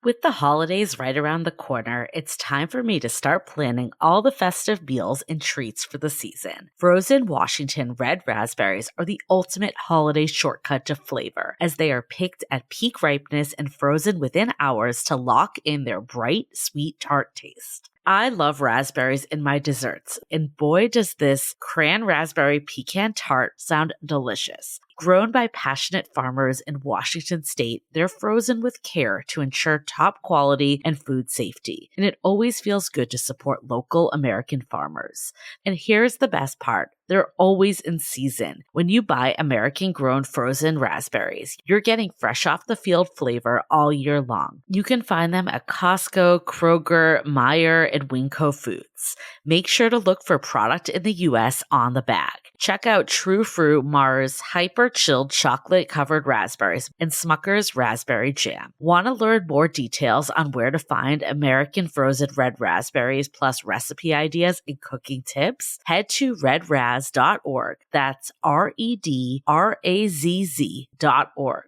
With the holidays right around the corner, it's time for me to start planning all the festive meals and treats for the season. Frozen Washington red raspberries are the ultimate holiday shortcut to flavor, as they are picked at peak ripeness and frozen within hours to lock in their bright, sweet, tart taste. I love raspberries in my desserts, and boy does this cran raspberry pecan tart sound delicious. Grown by passionate farmers in Washington state, they're frozen with care to ensure top quality and food safety, and it always feels good to support local American farmers. And here's the best part. They're always in season. When you buy American-grown frozen raspberries, you're getting fresh off the field flavor all year long. You can find them at Costco, Kroger, Meijer, and Winco Foods. Make sure to look for product in the U.S. on the bag. Check out True Fruit Mars Hyper Chilled Chocolate-Covered Raspberries and Smucker's Raspberry Jam. Want to learn more details on where to find American frozen red raspberries plus recipe ideas and cooking tips? Head to redraz.org. That's redrazz.org.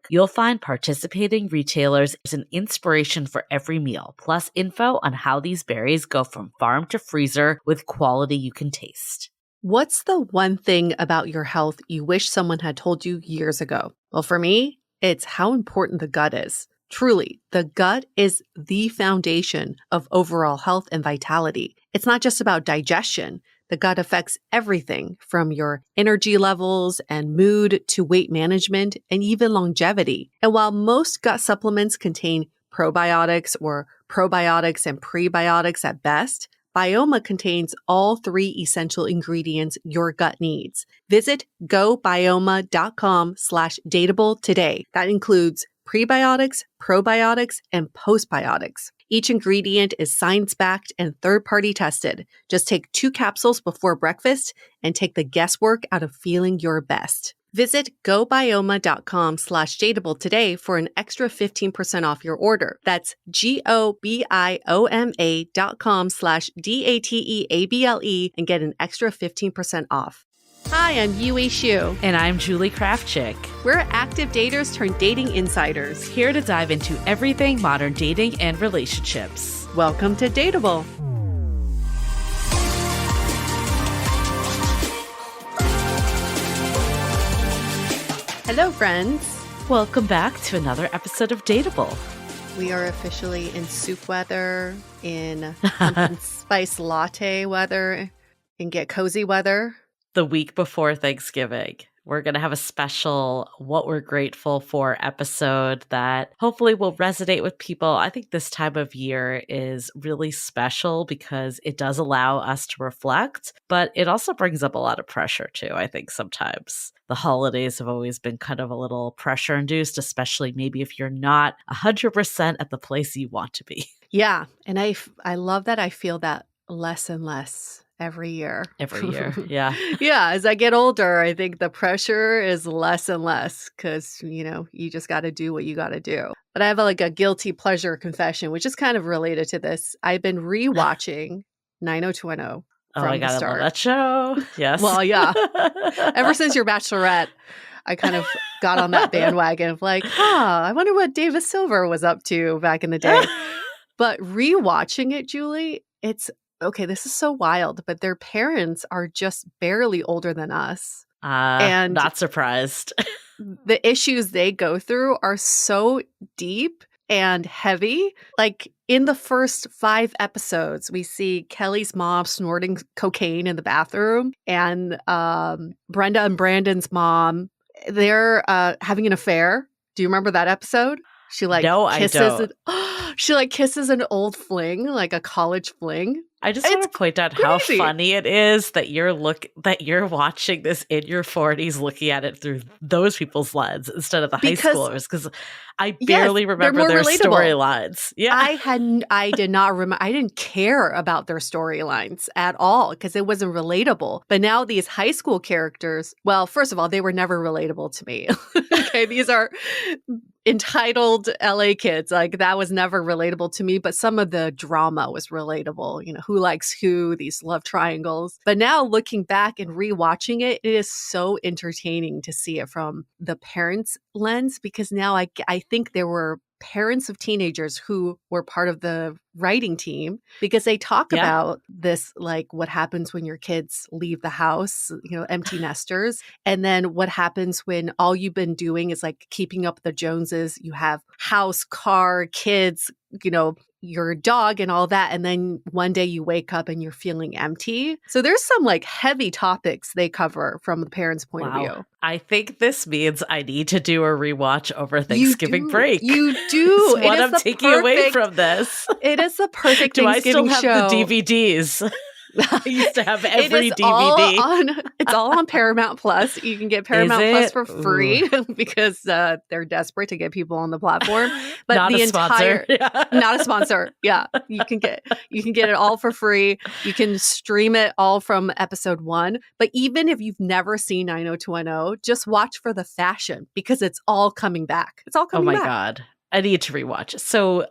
You'll find participating retailers as an inspiration for every meal, plus info on how these berries go from farm to freezer with quality you can taste. What's the one thing about your health you wish someone had told you years ago? Well, for me, it's how important the gut is. Truly, the gut is the foundation of overall health and vitality. It's not just about digestion. The gut affects everything from your energy levels and mood to weight management and even longevity. And while most gut supplements contain probiotics or probiotics and prebiotics at best, Bioma contains all three essential ingredients your gut needs. Visit gobioma.com/dateable today. That includes prebiotics, probiotics, and postbiotics. Each ingredient is science-backed and third-party tested. Just take 2 capsules before breakfast and take the guesswork out of feeling your best. Visit gobioma.com/dateable today for an extra 15% off your order. That's gobioma.com/dateable and get an extra 15% off. Hi, I'm Yue Xu. And I'm Julie Kraftchick. We're active daters turned dating insiders. Here to dive into everything modern dating and relationships. Welcome to Dateable. Hello, friends. Welcome back to another episode of Dateable. We are officially in soup weather, in pumpkin spice latte weather, in get cozy weather. The week before Thanksgiving, we're going to have a special What We're Grateful For episode that hopefully will resonate with people. I think this time of year is really special because it does allow us to reflect, but it also brings up a lot of pressure too. I think sometimes the holidays have always been kind of a little pressure induced, especially maybe if you're not 100% at the place you want to be. Yeah. And I love that I feel that less and less every year. Yeah. Yeah. As I get older, I think the pressure is less and less because, you just got to do what you got to do. But I have a guilty pleasure confession, which is kind of related to this. I've been rewatching 90210 Oh my God, I love that show. Yes. Well, yeah. Ever since your Bachelorette, I kind of got on that bandwagon of I wonder what Davis Silver was up to back in the day. But rewatching it, Julie, it's okay, this is so wild, but their parents are just barely older than us. And not surprised. The issues they go through are so deep and heavy. In the first 5 episodes, we see Kelly's mom snorting cocaine in the bathroom, and Brenda and Brandon's mom, they're having an affair. Do you remember that episode? She No, kisses I don't. She kisses an old fling, a college fling. I just want to point out how funny it is that you're watching this in your 40s, looking at it through those people's lens instead of the high schoolers, because I barely remember their storylines. Yeah, I did not remember. I didn't care about their storylines at all because it wasn't relatable. But now these high school characters, well, first of all, they were never relatable to me. Okay, these are entitled LA kids. That was never relatable to me, but some of the drama was relatable. Who likes who, these love triangles. But now looking back and rewatching it, it is so entertaining to see it from the parents' lens, because now I think there were parents of teenagers who were part of the writing team, because they talk Yeah. about this, like what happens when your kids leave the house, empty nesters. And then what happens when all you've been doing is like keeping up with the Joneses. You have house, car, kids, your dog and all that. And then one day you wake up and you're feeling empty. So there's some like heavy topics they cover from the parents' point of view. I think this means I need to do a rewatch over Thanksgiving break. You do. It's what I'm taking away from this. It is the perfect Thanksgiving show. Do I still have the DVDs? I used to have every DVD. It's all on Paramount Plus. You can get Paramount Plus for free because they're desperate to get people on the platform. But not a sponsor. Not a sponsor. Yeah, you can get it all for free. You can stream it all from episode 1. But even if you've never seen 90210, just watch for the fashion because it's all coming back. It's all coming back. Oh my God. I need to rewatch. So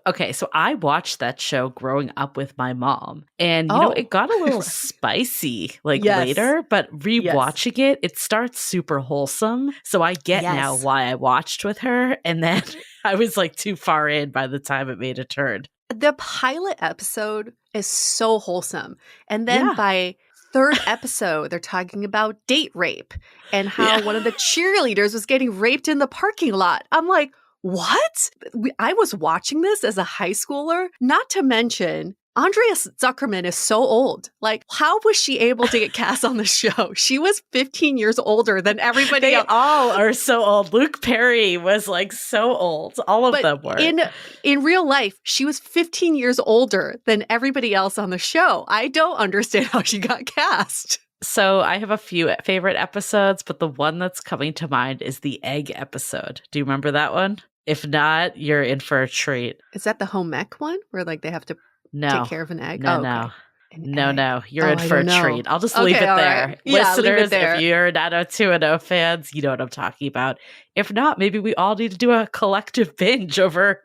I watched that show growing up with my mom. And, it got a little spicy later, but rewatching it starts super wholesome. So I get now why I watched with her. And then I was like too far in by the time it made a turn. The pilot episode is so wholesome. And then by third episode, they're talking about date rape and how one of the cheerleaders was getting raped in the parking lot. I'm like, what? I was watching this as a high schooler, not to mention Andrea Zuckerman is so old. Like, how was she able to get cast on the show? She was 15 years older than everybody else. They all are so old. Luke Perry was like so old. All of them were. In real life, she was 15 years older than everybody else on the show. I don't understand how she got cast. So I have a few favorite episodes, but the one that's coming to mind is the egg episode. Do you remember that one? If not, you're in for a treat. Is that the home ec one where like they have to take care of an egg? No. You're in for a treat. I'll just leave it there. Right. Yeah, Listeners, leave it there. If you're 90210 fans, you know what I'm talking about. If not, maybe we all need to do a collective binge over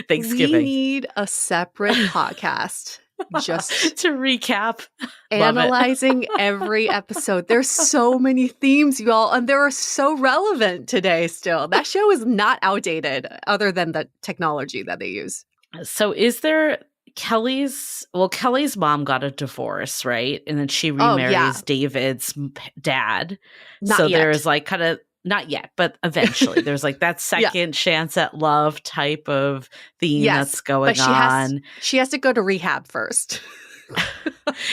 Thanksgiving. We need a separate podcast. Just to recap, analyzing every episode. There's so many themes, you all, and they're so relevant today still. That show is not outdated other than the technology that they use. So is there Kelly's mom got a divorce, right? And then she remarries David's dad. Not yet. There's like kind of not yet, but eventually there's like that second chance at love type of theme that's going on. She has to go to rehab first.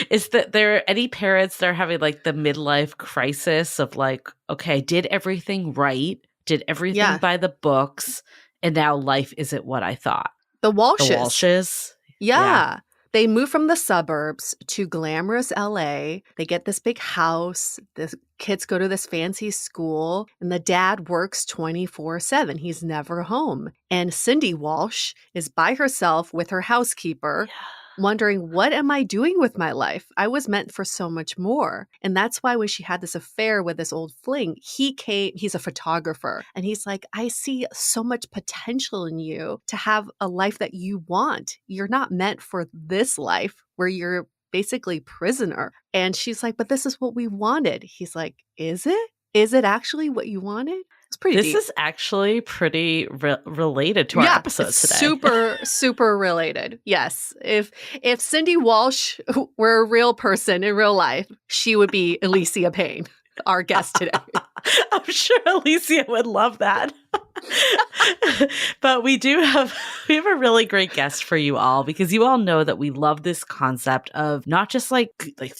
Is that there any parents that are having like the midlife crisis of like, okay, I did everything right, did everything by the books, and now life isn't what I thought? The Walshes. The Walshes. Yeah. They move from the suburbs to glamorous LA. They get this big house. The kids go to this fancy school, and the dad works 24/7. He's never home. And Cindy Walsh is by herself with her housekeeper, wondering, what am I doing with my life? I was meant for so much more. And that's why when she had this affair with this old fling, he's a photographer. And he's like, I see so much potential in you to have a life that you want. You're not meant for this life where you're basically prisoner. And she's like, but this is what we wanted. He's like, is it? Is it actually what you wanted? It's pretty deep. This is actually pretty related to our episode today. Super, super related. Yes. If Cindy Walsh were a real person in real life, she would be Ellecia Paine, our guest today. I'm sure Ellecia would love that. But we have a really great guest for you all, because you all know that we love this concept of not just like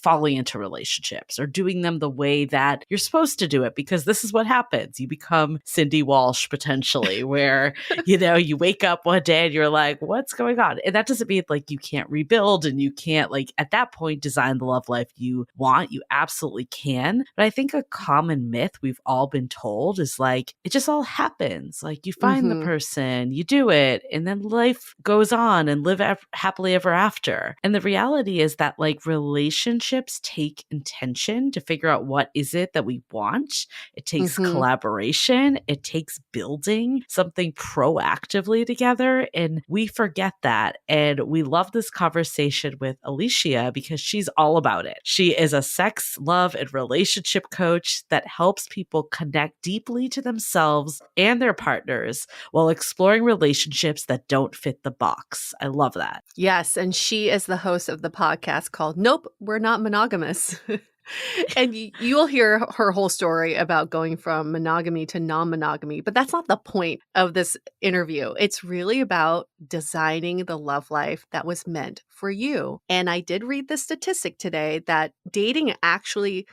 falling into relationships or doing them the way that you're supposed to do it, because this is what happens. You become Cindy Walsh potentially, where you wake up one day and you're like, what's going on? And that doesn't mean like you can't rebuild and you can't like at that point design the love life you want. You absolutely can. But I think a common myth we've all been told is like it just all happens. Like you find the person, you do it, and then life goes on and live happily ever after. And the reality is that like relationships take intention to figure out what is it that we want. It takes collaboration. It takes building something proactively together. And we forget that. And we love this conversation with Ellecia because she's all about it. She is a sex, love, and relationship coach that helps people connect deeply to themselves and and their partners while exploring relationships that don't fit the box. I love that. Yes, and she is the host of the podcast called Nope, We're Not Monogamous. And you'll hear her whole story about going from monogamy to non-monogamy, but that's not the point of this interview. It's really about designing the love life that was meant for you. And I did read the statistic today that dating actually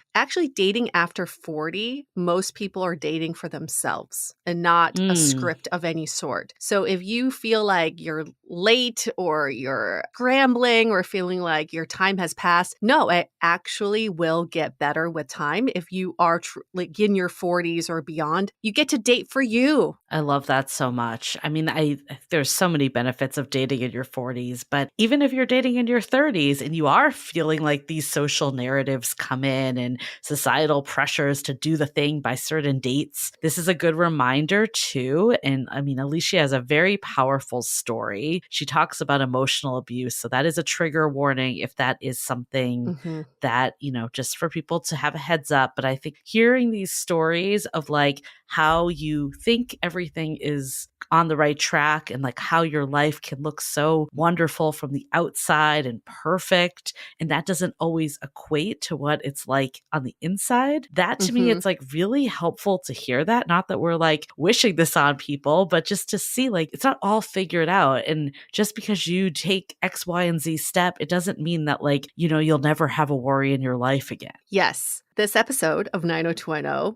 dating after 40, most people are dating for themselves and not a script of any sort. So if you feel like you're late or you're scrambling or feeling like your time has passed, no, it actually will get better with time. If you are like in your 40s or beyond, you get to date for you. I love that so much. I mean, there's so many benefits of dating in your 40s, but even if you're dating in your 30s and you are feeling like these social narratives come in and societal pressures to do the thing by certain dates, this is a good reminder too. And I mean, Ellecia has a very powerful story. She talks about emotional abuse. So that is a trigger warning if that is something that, just for people to have a heads up. But I think hearing these stories of like how you think everything is on the right track and like how your life can look so wonderful from the outside and perfect, and that doesn't always equate to what it's like on the inside. That to me, it's like really helpful to hear that. Not that we're like wishing this on people, but just to see like it's not all figured out. And just because you take X, Y, and Z step, it doesn't mean that like, you'll never have a worry in your life again. Yes. This episode of 90210,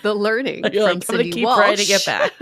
the learning You're from like, Cindy keep Walsh. writing it back.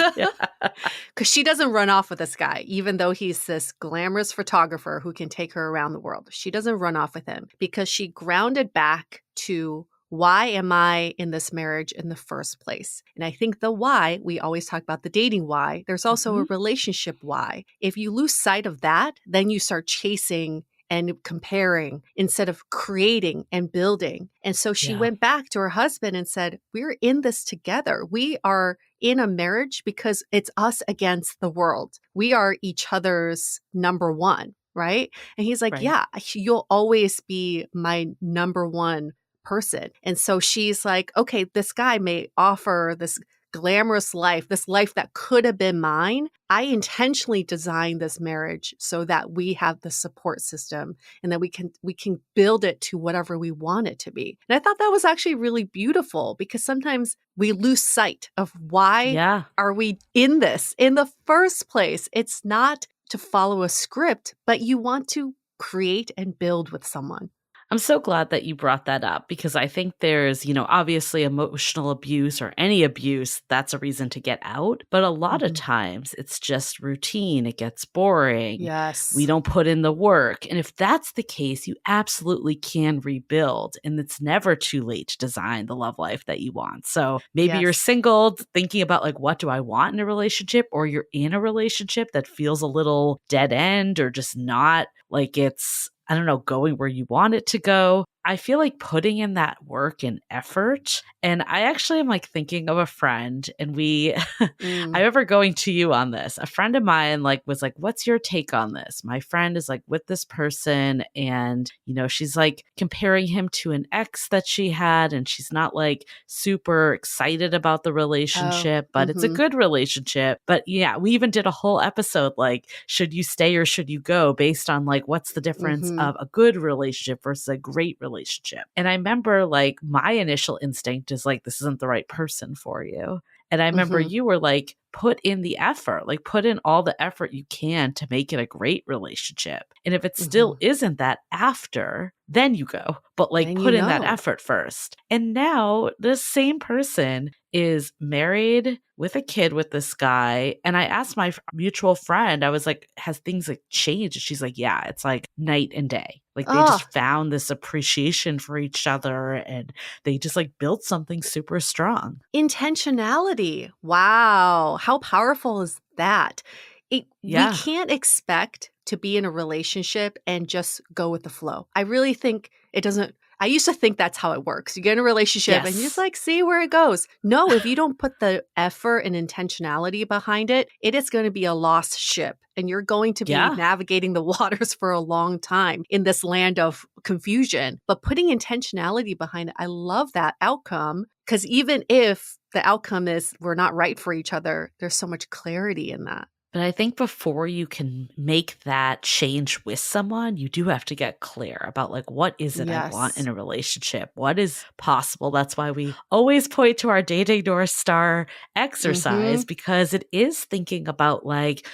Because she doesn't run off with this guy, even though he's this glamorous photographer who can take her around the world. She doesn't run off with him because she grounded back to why am I in this marriage in the first place? And I think the why, we always talk about the dating why. There's also a relationship why. If you lose sight of that, then you start chasing and comparing instead of creating and building. And so she went back to her husband and said, we're in this together. We are in a marriage because it's us against the world. We are each other's number one, right? And he's like, yeah, you'll always be my number one person. And so she's like, okay, this guy may offer this glamorous life, this life that could have been mine. I intentionally designed this marriage so that we have the support system and that we can build it to whatever we want it to be. And I thought that was actually really beautiful because sometimes we lose sight of why are we in this in the first place. It's not to follow a script, but you want to create and build with someone. I'm so glad that you brought that up because I think there's, obviously emotional abuse or any abuse, that's a reason to get out. But a lot of times it's just routine. It gets boring. Yes. We don't put in the work. And if that's the case, you absolutely can rebuild. And it's never too late to design the love life that you want. So maybe you're single thinking about like, what do I want in a relationship? Or you're in a relationship that feels a little dead end or just not like it's, I don't know, going where you want it to go. I feel like putting in that work and effort. And I actually am like thinking of a friend and I remember going to you on this. A friend of mine was like, what's your take on this? My friend is like with this person and, she's like comparing him to an ex that she had and she's not like super excited about the relationship, but it's a good relationship. But yeah, we even did a whole episode like, should you stay or should you go based on like, what's the difference of a good relationship versus a great relationship. And I remember like my initial instinct is like, this isn't the right person for you. And I remember you were like, put in the effort, like put in all the effort you can to make it a great relationship. And if it still isn't that after, then you go, but like put in that effort first. And now this same person is married with a kid with this guy. And I asked my mutual friend, I was like, has things like changed? And she's like, yeah, it's like night and day. Like they just found this appreciation for each other and they just like built something super strong. Intentionality. Wow. How powerful is that? We can't expect to be in a relationship and just go with the flow. I really think it doesn't. I used to think that's how it works. You get in a relationship and you just Yes. like see where it goes. No, if you don't put the effort and intentionality behind it, it is going to be a lost ship. And you're going to be Yeah. navigating the waters for a long time in this land of confusion. But putting intentionality behind it, I love that outcome because even if the outcome is we're not right for each other, there's so much clarity in that. But I think before you can make that change with someone, you do have to get clear about like, what is it I want Yes. in a relationship? What is possible? That's why we always point to our dating North Star exercise, because it is thinking about like,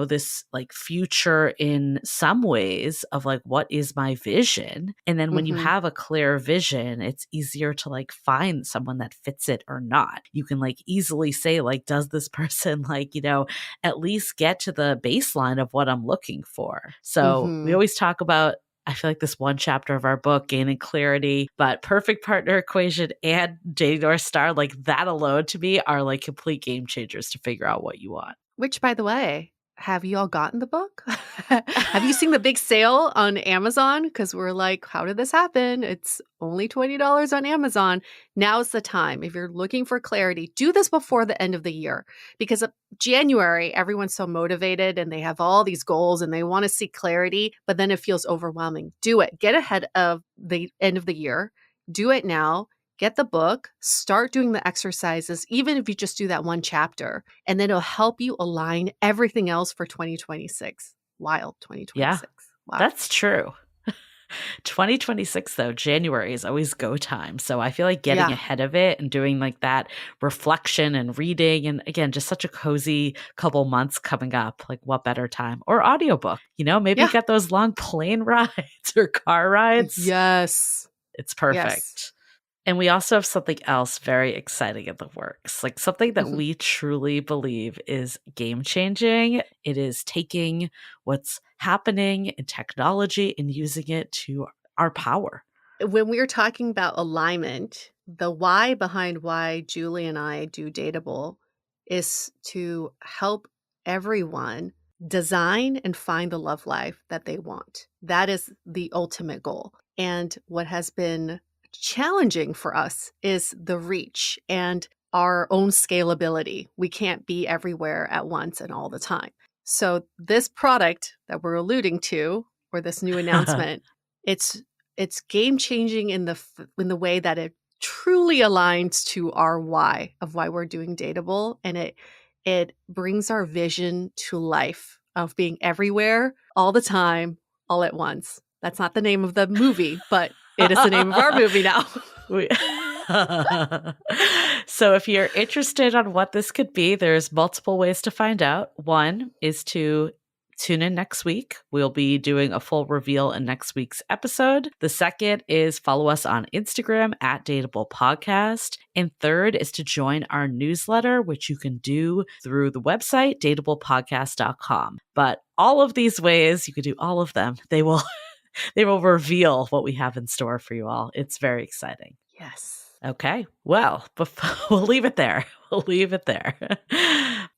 this like future in some ways of like, what is my vision? And then when you have a clear vision, it's easier to like find someone that fits it or not. You can like easily say like, does this person like, at least get to the baseline of what I'm looking for. So we always talk about, I feel like this one chapter of our book, Gaining Clarity, but perfect partner equation and dating North Star, like that alone to me are like complete game changers to figure out what you want. Which, by the way, have you all gotten the book? Have you seen the big sale on Amazon? Because we're like, how did this happen? It's only $20 on Amazon. Now's the time. If you're looking for clarity, do this before the end of the year. Because January, everyone's so motivated and they have all these goals and they want to see clarity, but then it feels overwhelming. Do it. Get ahead of the end of the year. Do it now. Get the book, start doing the exercises, even if you just do that one chapter, and then it'll help you align everything else for 2026. Wild Yeah, 2026. Wow. that's true. 2026 though, January is always go time. So I feel like getting ahead of it and doing like that reflection and reading, and again, just such a cozy couple months coming up, like what better time? Or audiobook, maybe you got those long plane rides or car rides. Yes. It's perfect. Yes. And we also have something else very exciting in the works, like something that we truly believe is game changing. It is taking what's happening in technology and using it to our power. When we were talking about alignment, the why behind why Julie and I do Dateable is to help everyone design and find the love life that they want. That is the ultimate goal. And what has been challenging for us is the reach and our own scalability. We can't be everywhere at once and all the time. So this product that we're alluding to, or this new announcement, it's game changing in the way that it truly aligns to our why of why we're doing Dateable, and it brings our vision to life of being everywhere all the time, all at once. That's not the name of the movie, but it is the name of our movie now. So if you're interested on what this could be, there's multiple ways to find out. One is to tune in next week. We'll be doing a full reveal in next week's episode. The second is follow us on Instagram at Dateable Podcast. And third is to join our newsletter, which you can do through the website, dateablepodcast.com. But all of these ways, you can do all of them. They will reveal what we have in store for you all. It's very exciting. Yes. Okay. Well, we'll leave it there. We'll leave it there.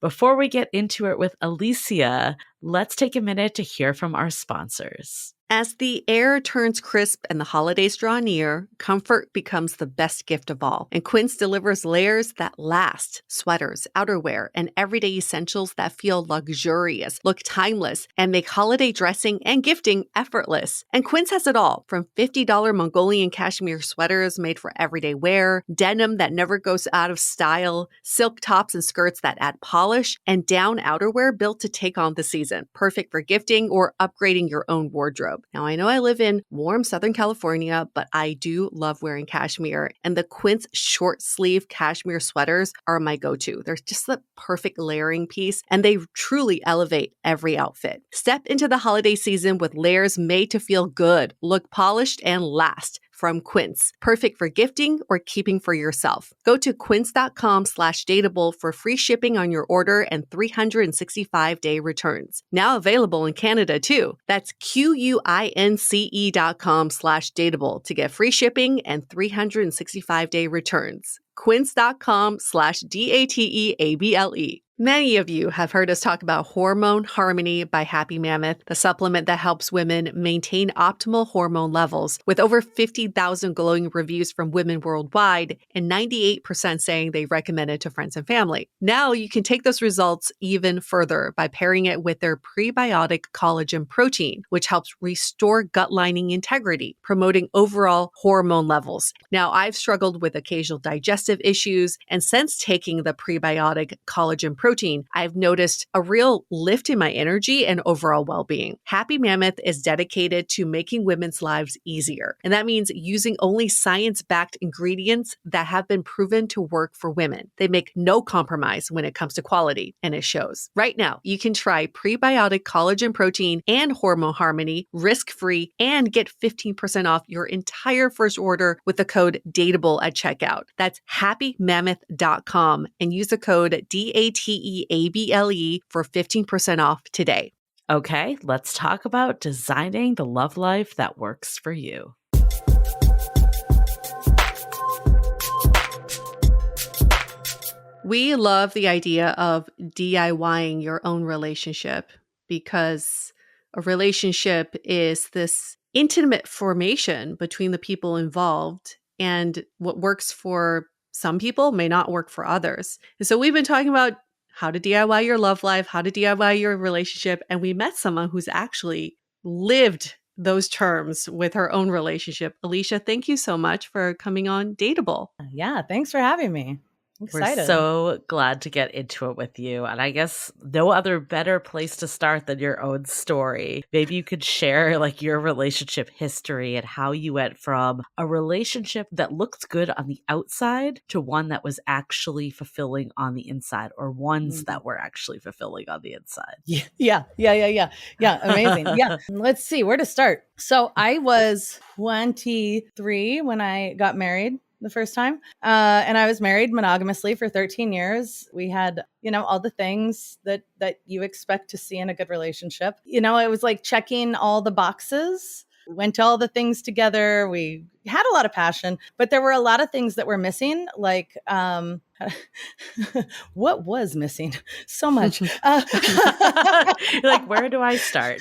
Before we get into it with Ellecia, let's take a minute to hear from our sponsors. As the air turns crisp and the holidays draw near, comfort becomes the best gift of all. And Quince delivers layers that last: sweaters, outerwear, and everyday essentials that feel luxurious, look timeless, and make holiday dressing and gifting effortless. And Quince has it all, from $50 Mongolian cashmere sweaters made for everyday wear, denim that never goes out of style, silk tops and skirts that add polish, and down outerwear built to take on the season, perfect for gifting or upgrading your own wardrobe. Now, I know I live in warm Southern California, but I do love wearing cashmere, and the Quince short sleeve cashmere sweaters are my go-to. They're just the perfect layering piece, and they truly elevate every outfit. Step into the holiday season with layers made to feel good, look polished, and last. From Quince. Perfect for gifting or keeping for yourself. Go to quince.com/dateable for free shipping on your order and 365-day returns. Now available in Canada too. That's QUINCE.com/dateable to get free shipping and 365-day returns. Quince.com/DATEABLE. Many of you have heard us talk about Hormone Harmony by Happy Mammoth, the supplement that helps women maintain optimal hormone levels, with over 50,000 glowing reviews from women worldwide and 98% saying they recommend it to friends and family. Now you can take those results even further by pairing it with their prebiotic collagen protein, which helps restore gut lining integrity, promoting overall hormone levels. Now, I've struggled with occasional digestive issues, and since taking the prebiotic collagen protein, I've noticed a real lift in my energy and overall well-being. Happy Mammoth is dedicated to making women's lives easier. And that means using only science-backed ingredients that have been proven to work for women. They make no compromise when it comes to quality, and it shows. Right now, you can try prebiotic collagen protein and Hormone Harmony risk-free and get 15% off your entire first order with the code DATEABLE at checkout. That's happymammoth.com and use the code DATEABLE for 15% off today. Okay, let's talk about designing the love life that works for you. We love the idea of DIYing your own relationship because a relationship is this intimate formation between the people involved, and what works for some people may not work for others. And so we've been talking about how to DIY your love life, how to DIY your relationship, and we met someone who's actually lived those terms with her own relationship. Ellecia, thank you so much for coming on Dateable. Yeah, thanks for having me. I'm excited. We're so glad to get into it with you. And I guess no other better place to start than your own story. Maybe you could share like your relationship history and how you went from a relationship that looked good on the outside to one that was actually fulfilling on the inside, or ones that were actually fulfilling on the inside. Yeah. Amazing. Yeah. Let's see where to start. So I was 23 when I got married the first time. And I was married monogamously for 13 years. We had, all the things that you expect to see in a good relationship. It was like checking all the boxes. We went to all the things together. We had a lot of passion, but there were a lot of things that were missing. Like, what was missing? So much. You're like, where do I start?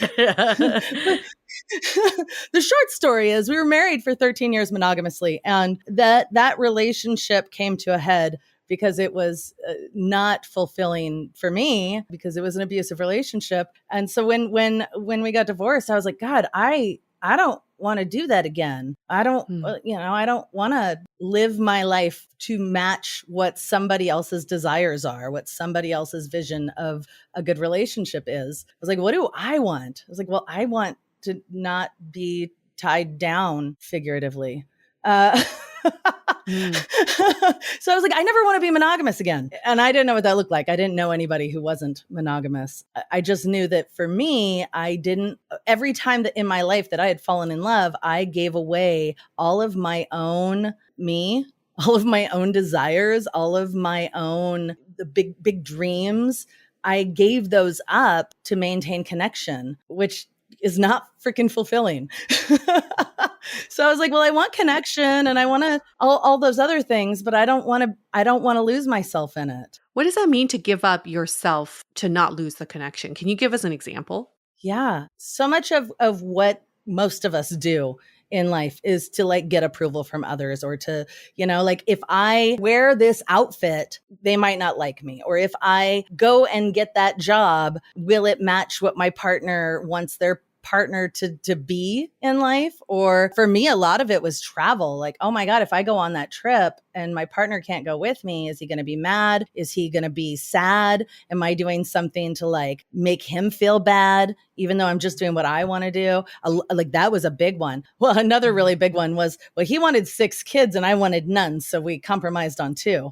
The short story is we were married for 13 years monogamously, and that relationship came to a head because it was not fulfilling for me, because it was an abusive relationship. And so when we got divorced, I was like, God, I don't want to do that again. I don't, I don't want to live my life to match what somebody else's desires are, what somebody else's vision of a good relationship is. I was like, what do I want? I was like, well, I want to not be tied down figuratively. So I was like, I never want to be monogamous again. And I didn't know what that looked like. I didn't know anybody who wasn't monogamous. I just knew that for me, every time that in my life that I had fallen in love, I gave away all of my own me, all of my own desires, all of my own the big dreams. I gave those up to maintain connection, which is not freaking fulfilling. So I was like, well, I want connection and I want to all those other things, but I don't want to lose myself in it. What does that mean to give up yourself to not lose the connection? Can you give us an example? Yeah. So much of what most of us do in life is to like get approval from others, or to, like if I wear this outfit, they might not like me. Or if I go and get that job, will it match what my partner wants their partner to be in life? Or for me, a lot of it was travel. Like, oh my God, if I go on that trip and my partner can't go with me, is he going to be mad? Is he going to be sad? Am I doing something to like make him feel bad, even though I'm just doing what I want to do? Like that was a big one. Well, another really big one was, well, he wanted 6 kids and I wanted none. So we compromised on 2.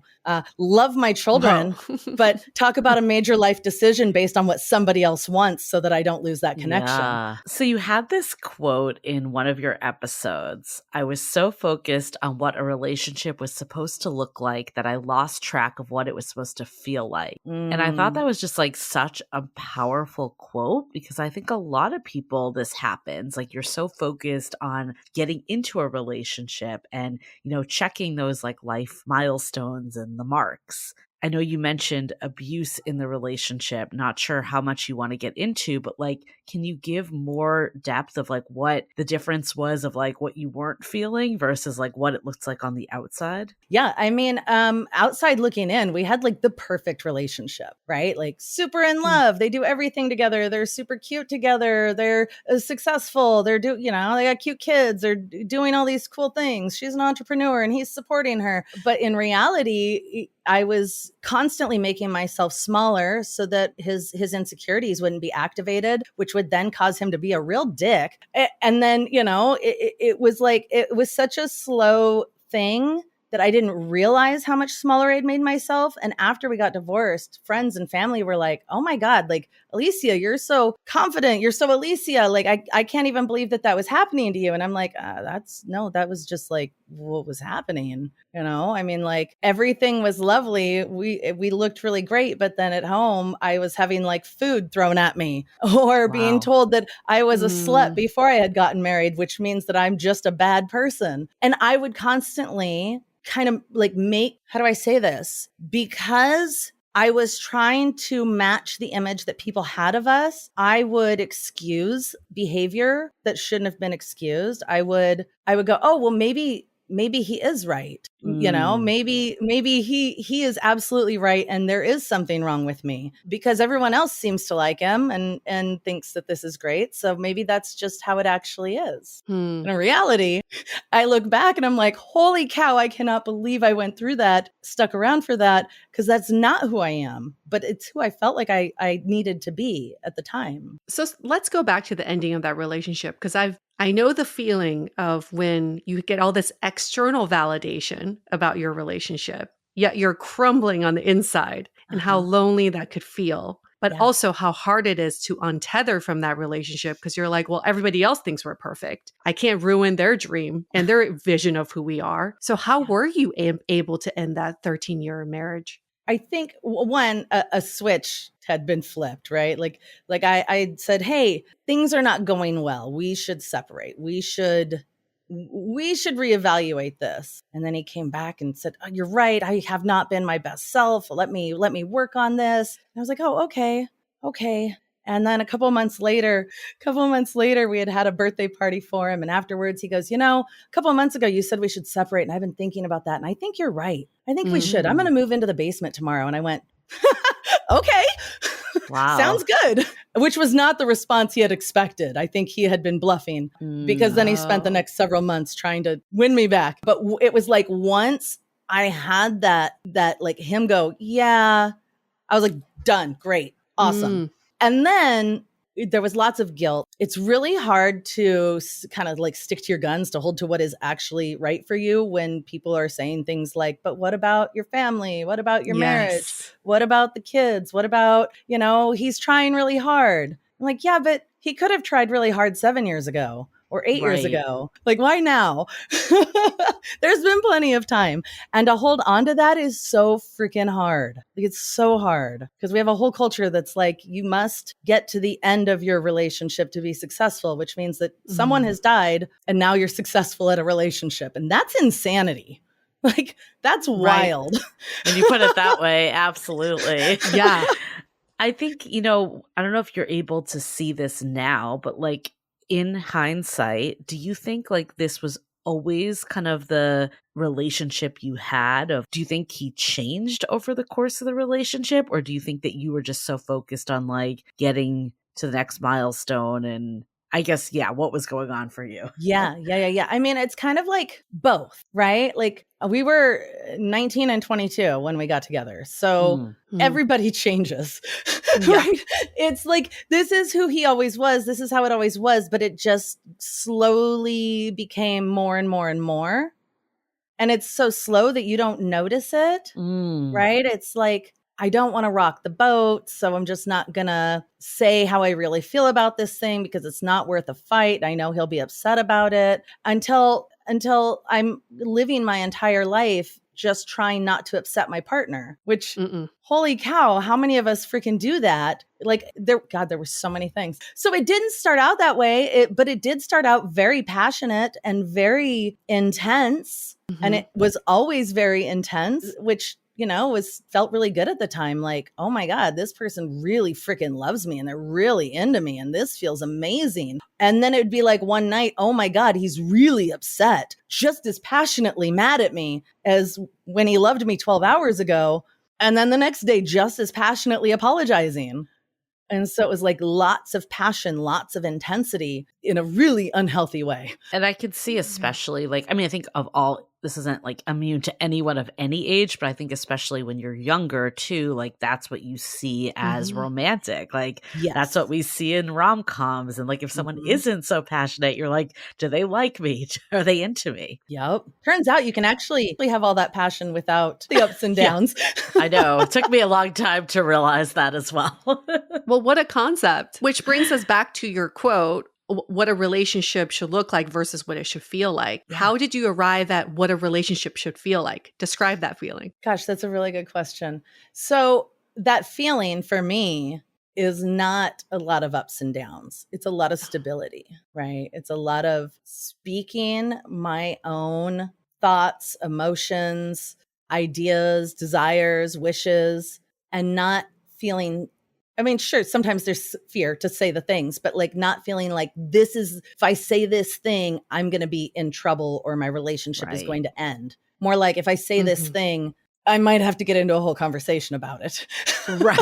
Love my children, but talk about a major life decision based on what somebody else wants so that I don't lose that connection. Yeah. So you had this quote in one of your episodes. I was so focused on what a relationship was supposed to look like that I lost track of what it was supposed to feel like. And I thought that was just like such a powerful quote, because I think a lot of people, this happens. Like you're so focused on getting into a relationship and, checking those like life milestones and the marks. I know you mentioned abuse in the relationship. Not sure how much you want to get into, but like, can you give more depth of like what the difference was of like what you weren't feeling versus like what it looks like on the outside? Yeah, I mean, outside looking in, we had like the perfect relationship, right? Like super in love. They do everything together. They're super cute together. They're successful. They got cute kids. They're doing all these cool things. She's an entrepreneur and he's supporting her. But in reality, I was constantly making myself smaller so that his insecurities wouldn't be activated, which would then cause him to be a real dick. And then, it was such a slow thing that I didn't realize how much smaller I'd made myself. And after we got divorced, friends and family were like, oh my God, like, Ellecia, you're so confident. You're so Ellecia. Like, I can't even believe that was happening to you. And I'm like, that was just like what was happening. I mean, like everything was lovely. We looked really great. But then at home, I was having like food thrown at me or being told that I was a slut before I had gotten married, which means that I'm just a bad person. And I would constantly kind of like how do I say this? Because I was trying to match the image that people had of us, I would excuse behavior that shouldn't have been excused. I would go, oh, well, maybe he is right. Maybe he is absolutely right. And there is something wrong with me because everyone else seems to like him and thinks that this is great. So maybe that's just how it actually is. In reality, I look back and I'm like, holy cow, I cannot believe I went through that, stuck around for that, because that's not who I am, but it's who I felt like I needed to be at the time. So let's go back to the ending of that relationship, because I know the feeling of when you get all this external validation about your relationship, yet you're crumbling on the inside and how lonely that could feel, but also how hard it is to untether from that relationship because you're like, well, everybody else thinks we're perfect. I can't ruin their dream and their vision of who we are. So how were you able to end that 13-year marriage? I think one, a switch had been flipped, right? Like I said, hey, things are not going well. We should separate. We should reevaluate this. And then he came back and said, oh, you're right. I have not been my best self. Let me work on this. And I was like, oh, okay. And then a couple of months later, we had a birthday party for him. And afterwards he goes, a couple of months ago, you said we should separate. And I've been thinking about that. And I think you're right. I think we should. I'm going to move into the basement tomorrow. And I went, okay. Wow. Sounds good. Which was not the response he had expected. I think he had been bluffing because then he spent the next several months trying to win me back. But it was like once I had that like him go, yeah, I was like, done. Great. Awesome. And then there was lots of guilt. It's really hard to kind of like stick to your guns, to hold to what is actually right for you when people are saying things like, but what about your family? What about your marriage? What about the kids? What about, he's trying really hard. I'm like, yeah, but he could have tried really hard 7 years ago or 8 years ago. Like, why now? There's been plenty of time. And to hold on to that is so freaking hard. Like, it's so hard because we have a whole culture that's like, you must get to the end of your relationship to be successful, which means that someone has died and now you're successful at a relationship. And that's insanity. Like, that's wild. When you put it that way, absolutely. Yeah. I think, I don't know if you're able to see this now, but like, in hindsight, do you think like this was always kind of the relationship you had? Do you think he changed over the course of the relationship? Or do you think that you were just so focused on like getting to the next milestone? And I guess, what was going on for you? Yeah. I mean, it's kind of like both, right? Like we were 19 and 22 when we got together. So everybody changes, right? It's like, this is who he always was. This is how it always was. But it just slowly became more and more and more. And it's so slow that you don't notice it, right? It's like, I don't want to rock the boat, so I'm just not going to say how I really feel about this thing because it's not worth a fight. I know he'll be upset about it until I'm living my entire life just trying not to upset my partner, which holy cow, how many of us freaking do that? Like there were so many things. So it didn't start out that way, but it did start out very passionate and very intense. And it was always very intense, which felt really good at the time. Like, oh my God, this person really freaking loves me and they're really into me and this feels amazing. And then it'd be like one night, oh my God, he's really upset, just as passionately mad at me as when he loved me 12 hours ago. And then the next day, just as passionately apologizing. And so it was like lots of passion, lots of intensity in a really unhealthy way. And I could see, especially I think of all, this isn't like immune to anyone of any age, but I think especially when you're younger too, like that's what you see as romantic. Like that's what we see in rom-coms. And like if someone isn't so passionate, you're like, do they like me? Are they into me? Yep. Turns out you can actually have all that passion without the ups and downs. I know. It took me a long time to realize that as well. Well, what a concept. Which brings us back to your quote, what a relationship should look like versus what it should feel like. Yeah. How did you arrive at what a relationship should feel like? Describe that feeling. Gosh, that's a really good question. So that feeling for me is not a lot of ups and downs. It's a lot of stability, right? It's a lot of speaking my own thoughts, emotions, ideas, desires, wishes, and not feeling, I mean, sure, sometimes there's fear to say the things, but like not feeling like if I say this thing, I'm going to be in trouble or my relationship is going to end. More like if I say this thing, I might have to get into a whole conversation about it. Right.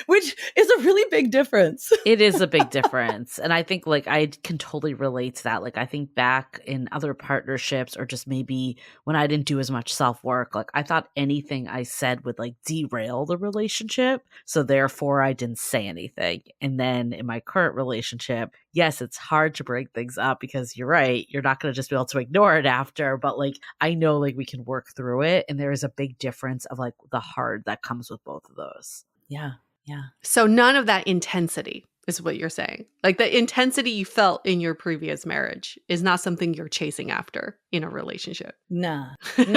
Which is a really big difference. It is a big difference. And I think like I can totally relate to that. Like I think back in other partnerships or just maybe when I didn't do as much self-work, like I thought anything I said would like derail the relationship. So therefore I didn't say anything. And then in my current relationship, yes, it's hard to bring things up because you're right. You're not going to just be able to ignore it after. But like I know like we can work through it. And there is a big difference of like the hard that comes with both of those. Yeah. Yeah. So none of that intensity is what you're saying. Like the intensity you felt in your previous marriage is not something you're chasing after in a relationship. Nah. And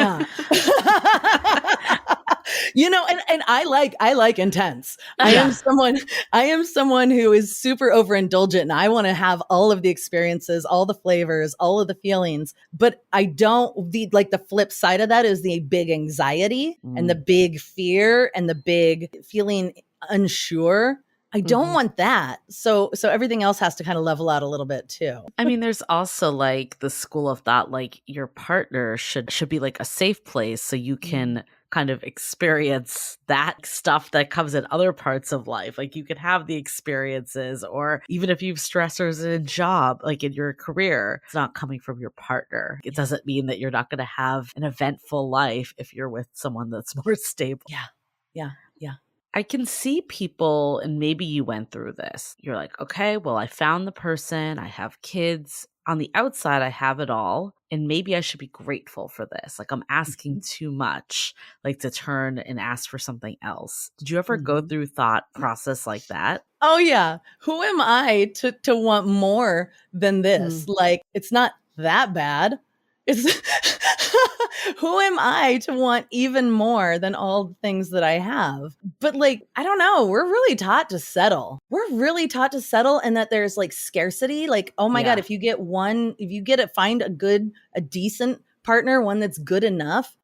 I like intense. I am someone who is super overindulgent and I want to have all of the experiences, all the flavors, all of the feelings, but the flip side of that is the big anxiety and the big fear and the big feeling unsure. I don't want that. So everything else has to kind of level out a little bit too. I mean, there's also like the school of thought, like your partner should be like a safe place so you can kind of experience that stuff that comes in other parts of life. Like you could have the experiences, or even if you have stressors in job, like in your career, it's not coming from your partner. It doesn't mean that you're not going to have an eventful life if you're with someone that's more stable. Yeah. I can see people, and maybe you went through this. You're like, okay, well, I found the person, I have kids. On the outside, I have it all. And maybe I should be grateful for this. Like I'm asking too much, like to turn and ask for something else. Did you ever go through thought process like that? Oh yeah. Who am I to want more than this? Like it's not that bad. It's who am I to want even more than all the things that I have? But like, I don't know. We're really taught to settle. And that there's like scarcity. Like, oh my God, if you find a decent partner, one that's good enough,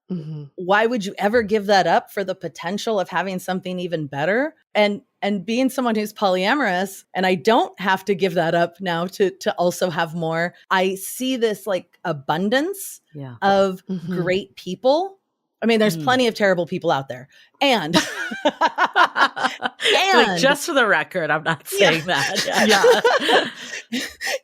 why would you ever give that up for the potential of having something even better? And being someone who's polyamorous, and I don't have to give that up now to also have more, I see this like abundance of great people. I mean, there's plenty of terrible people out there. And like, just for the record, I'm not saying that.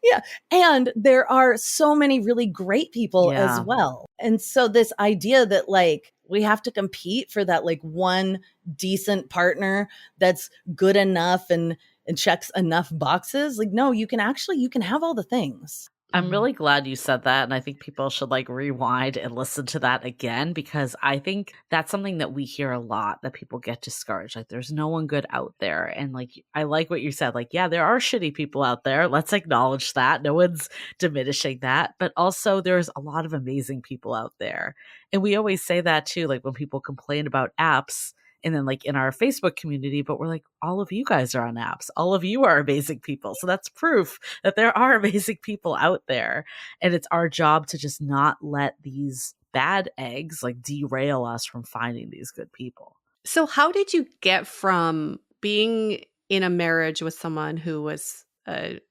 Yeah. And there are so many really great people as well. And so this idea that like we have to compete for that like one decent partner that's good enough and checks enough boxes. Like, no, you can have all the things. I'm really glad you said that. And I think people should like rewind and listen to that again, because I think that's something that we hear a lot, that people get discouraged. Like there's no one good out there. And like, I like what you said, like, yeah, there are shitty people out there. Let's acknowledge that. No one's diminishing that. But also there's a lot of amazing people out there. And we always say that too, like when people complain about apps, and then like in our Facebook community, but we're like, all of you guys are on apps. All of you are amazing people. So that's proof that there are amazing people out there. And it's our job to just not let these bad eggs like derail us from finding these good people. So how did you get from being in a marriage with someone who was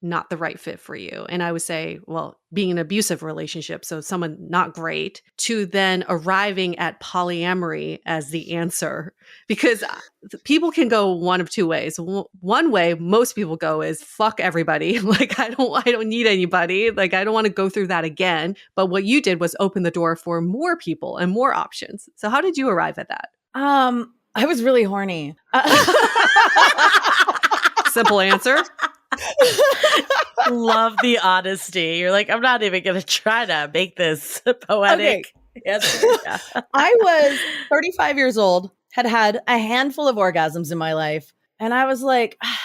not the right fit for you? And I would say, well, being in an abusive relationship, so someone not great, to then arriving at polyamory as the answer. Because people can go one of two ways. One way most people go is fuck everybody. Like, I don't need anybody. Like, I don't want to go through that again. But what you did was open the door for more people and more options. So how did you arrive at that? I was really horny. Simple answer. Love the honesty. You're like, I'm not even going to try to make this poetic answer. Yeah. I was 35 years old, had a handful of orgasms in my life. And I was like, I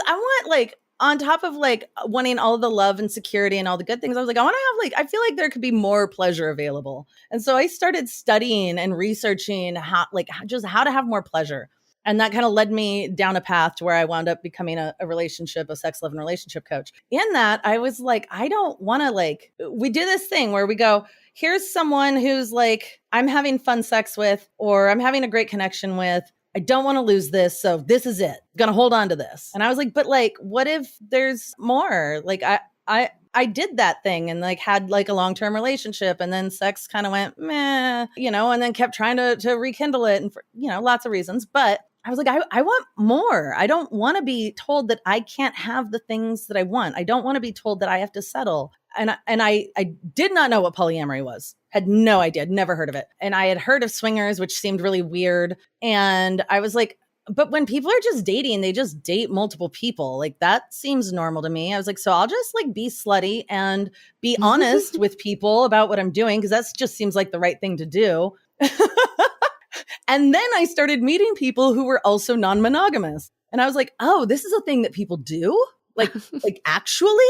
want like, on top of like wanting all the love and security and all the good things, I was like, I want to have like, I feel like there could be more pleasure available. And so I started studying and researching how to have more pleasure. And that kind of led me down a path to where I wound up becoming a sex, love, and relationship coach. In that, I was like, I don't want to we do this thing where we go, here's someone who's like, I'm having fun sex with, or I'm having a great connection with. I don't want to lose this. So this is it. Gonna hold on to this. And I was like, but like, what if there's more? Like I did that thing and like had like a long-term relationship, and then sex kind of went meh, and then kept trying to rekindle it, and for, lots of reasons. But I was like, I want more. I don't want to be told that I can't have the things that I want. I don't want to be told that I have to settle. And I did not know what polyamory was. Had no idea. I'd never heard of it. And I had heard of swingers, which seemed really weird. And I was like, but when people are just dating, they just date multiple people. Like that seems normal to me. I was like, so I'll just like be slutty and be honest with people about what I'm doing, because that just seems like the right thing to do. And then I started meeting people who were also non-monogamous. And I was like, oh, this is a thing that people do? Like actually?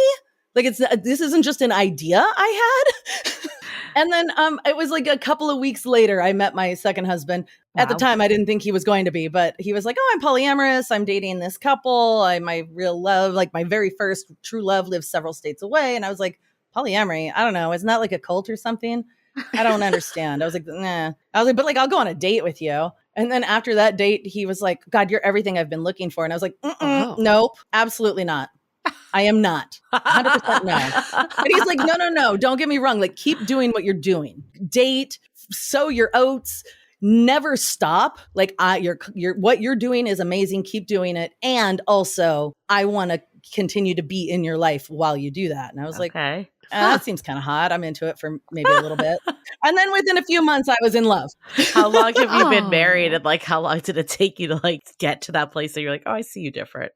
Like this isn't just an idea I had? And then it was like a couple of weeks later, I met my second husband. Wow. At the time, I didn't think he was going to be, but he was like, oh, I'm polyamorous. I'm dating this couple. My real love, like my very first true love, lives several states away. And I was like, polyamory? I don't know. Isn't that like a cult or something? I don't understand. I was like, nah. I was like, but like, I'll go on a date with you. And then after that date, he was like, God, you're everything I've been looking for. And I was like, Nope, absolutely not. I am not. 100% no. And he's like, no, don't get me wrong. Like, keep doing what you're doing. Date, sow your oats, never stop. Like, what you're doing is amazing. Keep doing it. And also, I want to continue to be in your life while you do that. And I was like, that seems kind of hot. I'm into it for maybe a little bit. And then within a few months, I was in love. How long have you been married? And like, how long did it take you to like get to that place that you're like, oh, I see you different?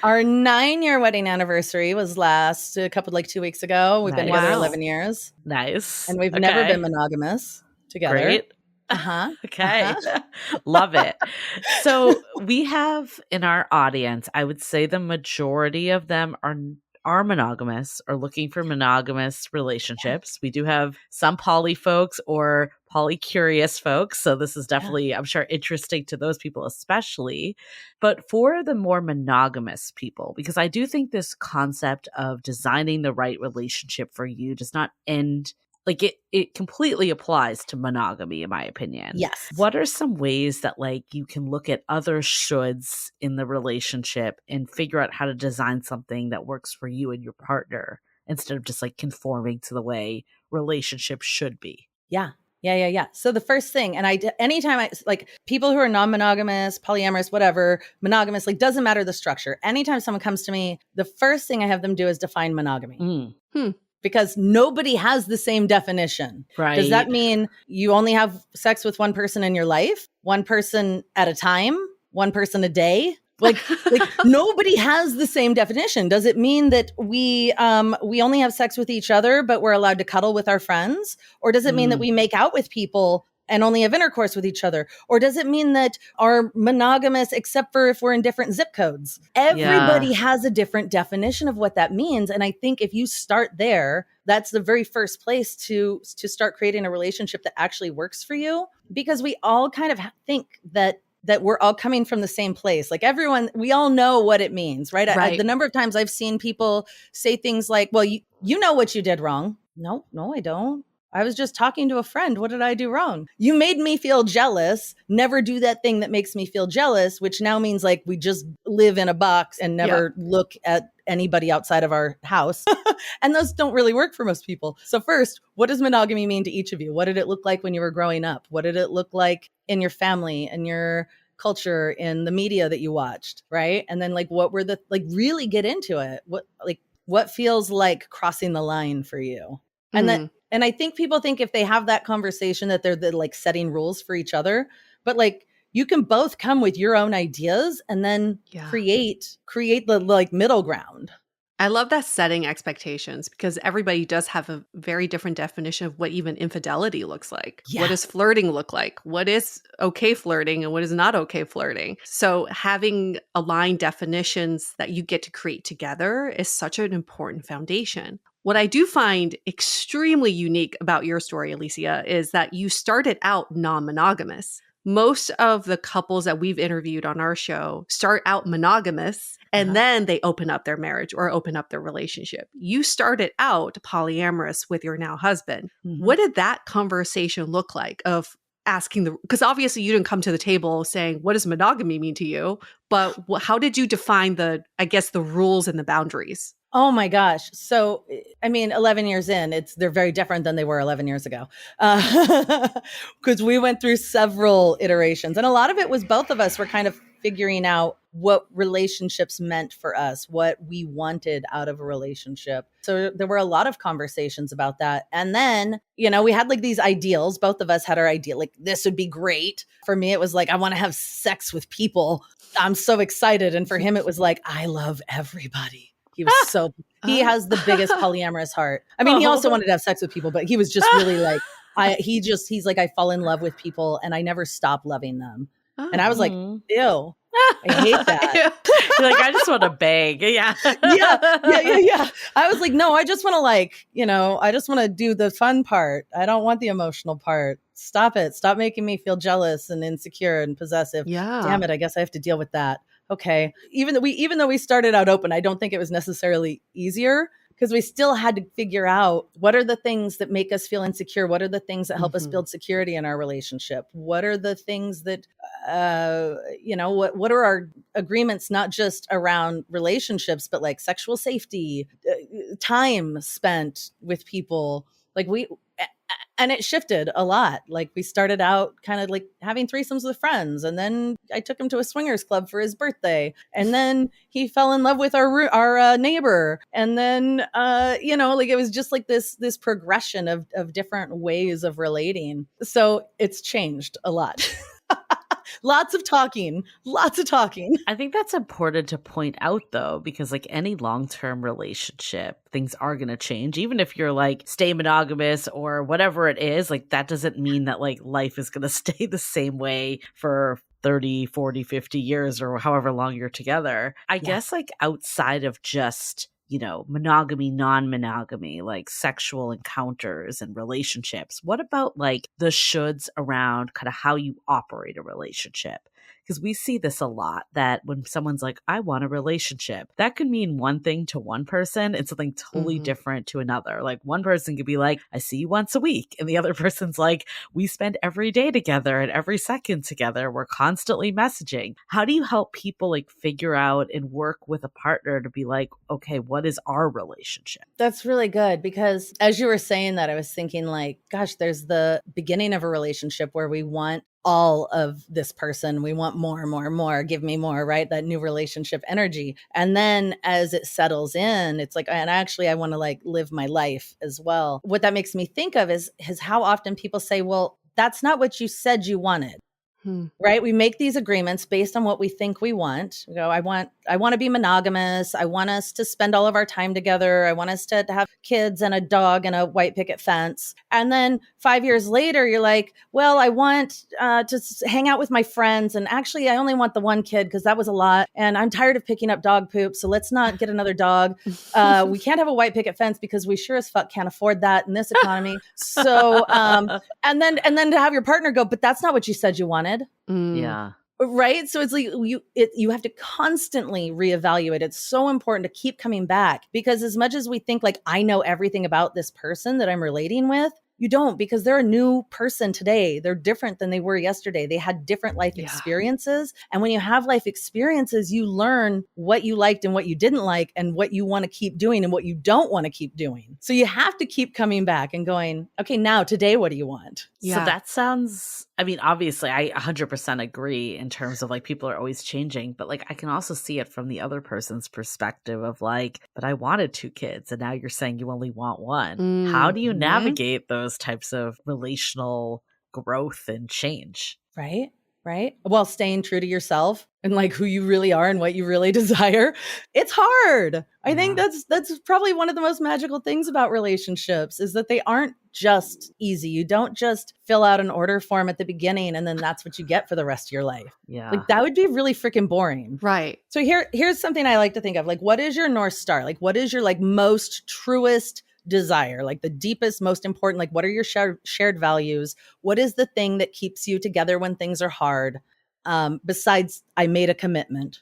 Our 9-year wedding anniversary was last a couple, like 2 weeks ago. We've been together 11 years. Nice. And we've never been monogamous together. Great. Okay. Love it. So we have in our audience, I would say the majority of them are monogamous or looking for monogamous relationships. We do have some poly folks or poly-curious folks. So this is definitely, I'm sure, interesting to those people especially. But for the more monogamous people, because I do think this concept of designing the right relationship for you does not end, like it completely applies to monogamy, in my opinion. Yes. What are some ways that like you can look at other shoulds in the relationship and figure out how to design something that works for you and your partner instead of just like conforming to the way relationships should be? Yeah. So the first thing, and anytime I like people who are non-monogamous, polyamorous, whatever, monogamous, like doesn't matter the structure. Anytime someone comes to me, the first thing I have them do is define monogamy. Because nobody has the same definition. Right. Does that mean you only have sex with one person in your life? One person at a time? One person a day? Like nobody has the same definition. Does it mean that we only have sex with each other, but we're allowed to cuddle with our friends? Or does it mean that we make out with people and only have intercourse with each other? Or does it mean that are monogamous except for if we're in different zip codes? Everybody has a different definition of what that means. And I think if you start there, that's the very first place to start creating a relationship that actually works for you. Because we all kind of think that we're all coming from the same place. Like everyone, we all know what it means, right? The number of times I've seen people say things like, well, you know what you did wrong. No, I don't. I was just talking to a friend. What did I do wrong? You made me feel jealous. Never do that thing that makes me feel jealous, which now means like we just live in a box and never look at anybody outside of our house. And those don't really work for most people. So first, what does monogamy mean to each of you? What did it look like when you were growing up? What did it look like in your family and your culture, in the media that you watched, right? And then like, what were the, like, really get into it. What feels like crossing the line for you? And and I think people think if they have that conversation that they're like setting rules for each other, but like you can both come with your own ideas and then create the like middle ground. I love that setting expectations, because everybody does have a very different definition of what even infidelity looks like. Yeah. What does flirting look like? What is okay flirting and what is not okay flirting? So having aligned definitions that you get to create together is such an important foundation. What I do find extremely unique about your story, Ellecia, is that you started out non-monogamous. Most of the couples that we've interviewed on our show start out monogamous and then they open up their marriage or open up their relationship. You started out polyamorous with your now husband. What did that conversation look like of asking because obviously you didn't come to the table saying, what does monogamy mean to you? But how did you define the rules and the boundaries? Oh my gosh. So, I mean, 11 years in, they're very different than they were 11 years ago. Because we went through several iterations, and a lot of it was both of us were kind of figuring out what relationships meant for us, what we wanted out of a relationship. So there were a lot of conversations about that. And then, we had like these ideals. Both of us had our ideal, like this would be great. For me, it was like, I want to have sex with people. I'm so excited. And for him, it was like, I love everybody. He was he has the biggest polyamorous heart. I mean, he also wanted to have sex with people, but he was just really like, he's like, I fall in love with people and I never stop loving them. And I was like, ew, I hate that. You're like, I just want to bang. Yeah. Yeah. I was like, no, I just want to I just want to do the fun part. I don't want the emotional part. Stop it. Stop making me feel jealous and insecure and possessive. Yeah. Damn it. I guess I have to deal with that. Okay. Even though we started out open, I don't think it was necessarily easier because we still had to figure out what are the things that make us feel insecure? What are the things that help us build security in our relationship? What are the things that, what are our agreements, not just around relationships, but like sexual safety, time spent with people, and it shifted a lot. Like we started out kind of like having threesomes with friends. And then I took him to a swingers club for his birthday. And then he fell in love with our neighbor. And then, it was just like this progression of different ways of relating. So it's changed a lot. Lots of talking. I think that's important to point out, though, because like any long-term relationship, things are going to change. Even if you're like stay monogamous or whatever it is, like that doesn't mean that like life is going to stay the same way for 30, 40, 50 years or however long you're together. I guess like outside of just monogamy, non-monogamy, like sexual encounters and relationships. What about like the shoulds around kind of how you operate a relationship? Because we see this a lot, that when someone's like, I want a relationship, that could mean one thing to one person and something totally different to another. Like one person could be like, I see you once a week. And the other person's like, we spend every day together and every second together. We're constantly messaging. How do you help people like figure out and work with a partner to be like, okay, what is our relationship? That's really good, because as you were saying that, I was thinking like, gosh, there's the beginning of a relationship where we want all of this person. We want more, give me more, right? That new relationship energy. And then as it settles in, it's like, and actually I want to like live my life as well. What that makes me think of is how often people say, well, that's not what you said you wanted. Right? We make these agreements based on what we think we want. We go, I want to be monogamous. I want us to spend all of our time together. I want us to have kids and a dog and a white picket fence. And then 5 years later, you're like, well, I want to hang out with my friends. And actually, I only want the one kid because that was a lot. And I'm tired of picking up dog poop. So let's not get another dog. We can't have a white picket fence because we sure as fuck can't afford that in this economy. So, and then to have your partner go, but that's not what you said you wanted. Yeah. Right. So it's like you have to constantly reevaluate. It's so important to keep coming back, because as much as we think like I know everything about this person that I'm relating with, You don't, because they're a new person today. They're different than they were yesterday. They had different life experiences. And when you have life experiences, you learn what you liked and what you didn't like and what you want to keep doing and what you don't want to keep doing. So you have to keep coming back and going, okay, now today, what do you want? So that sounds, I mean, obviously I 100% agree in terms of like people are always changing, but like I can also see it from the other person's perspective of like, but I wanted 2 kids and now you're saying you only want 1. How do you navigate those types of relational growth and change? Right. While staying true to yourself and like who you really are and what you really desire. It's hard. I think that's probably one of the most magical things about relationships is that they aren't just easy. You don't just fill out an order form at the beginning and then that's what you get for the rest of your life. Yeah. Like that would be really freaking boring. Right. So here's something I like to think of. Like, what is your North Star? Like, what is your like most truest desire, like the deepest, most important, like what are your shared values? What is the thing that keeps you together when things are hard? Besides, I made a commitment.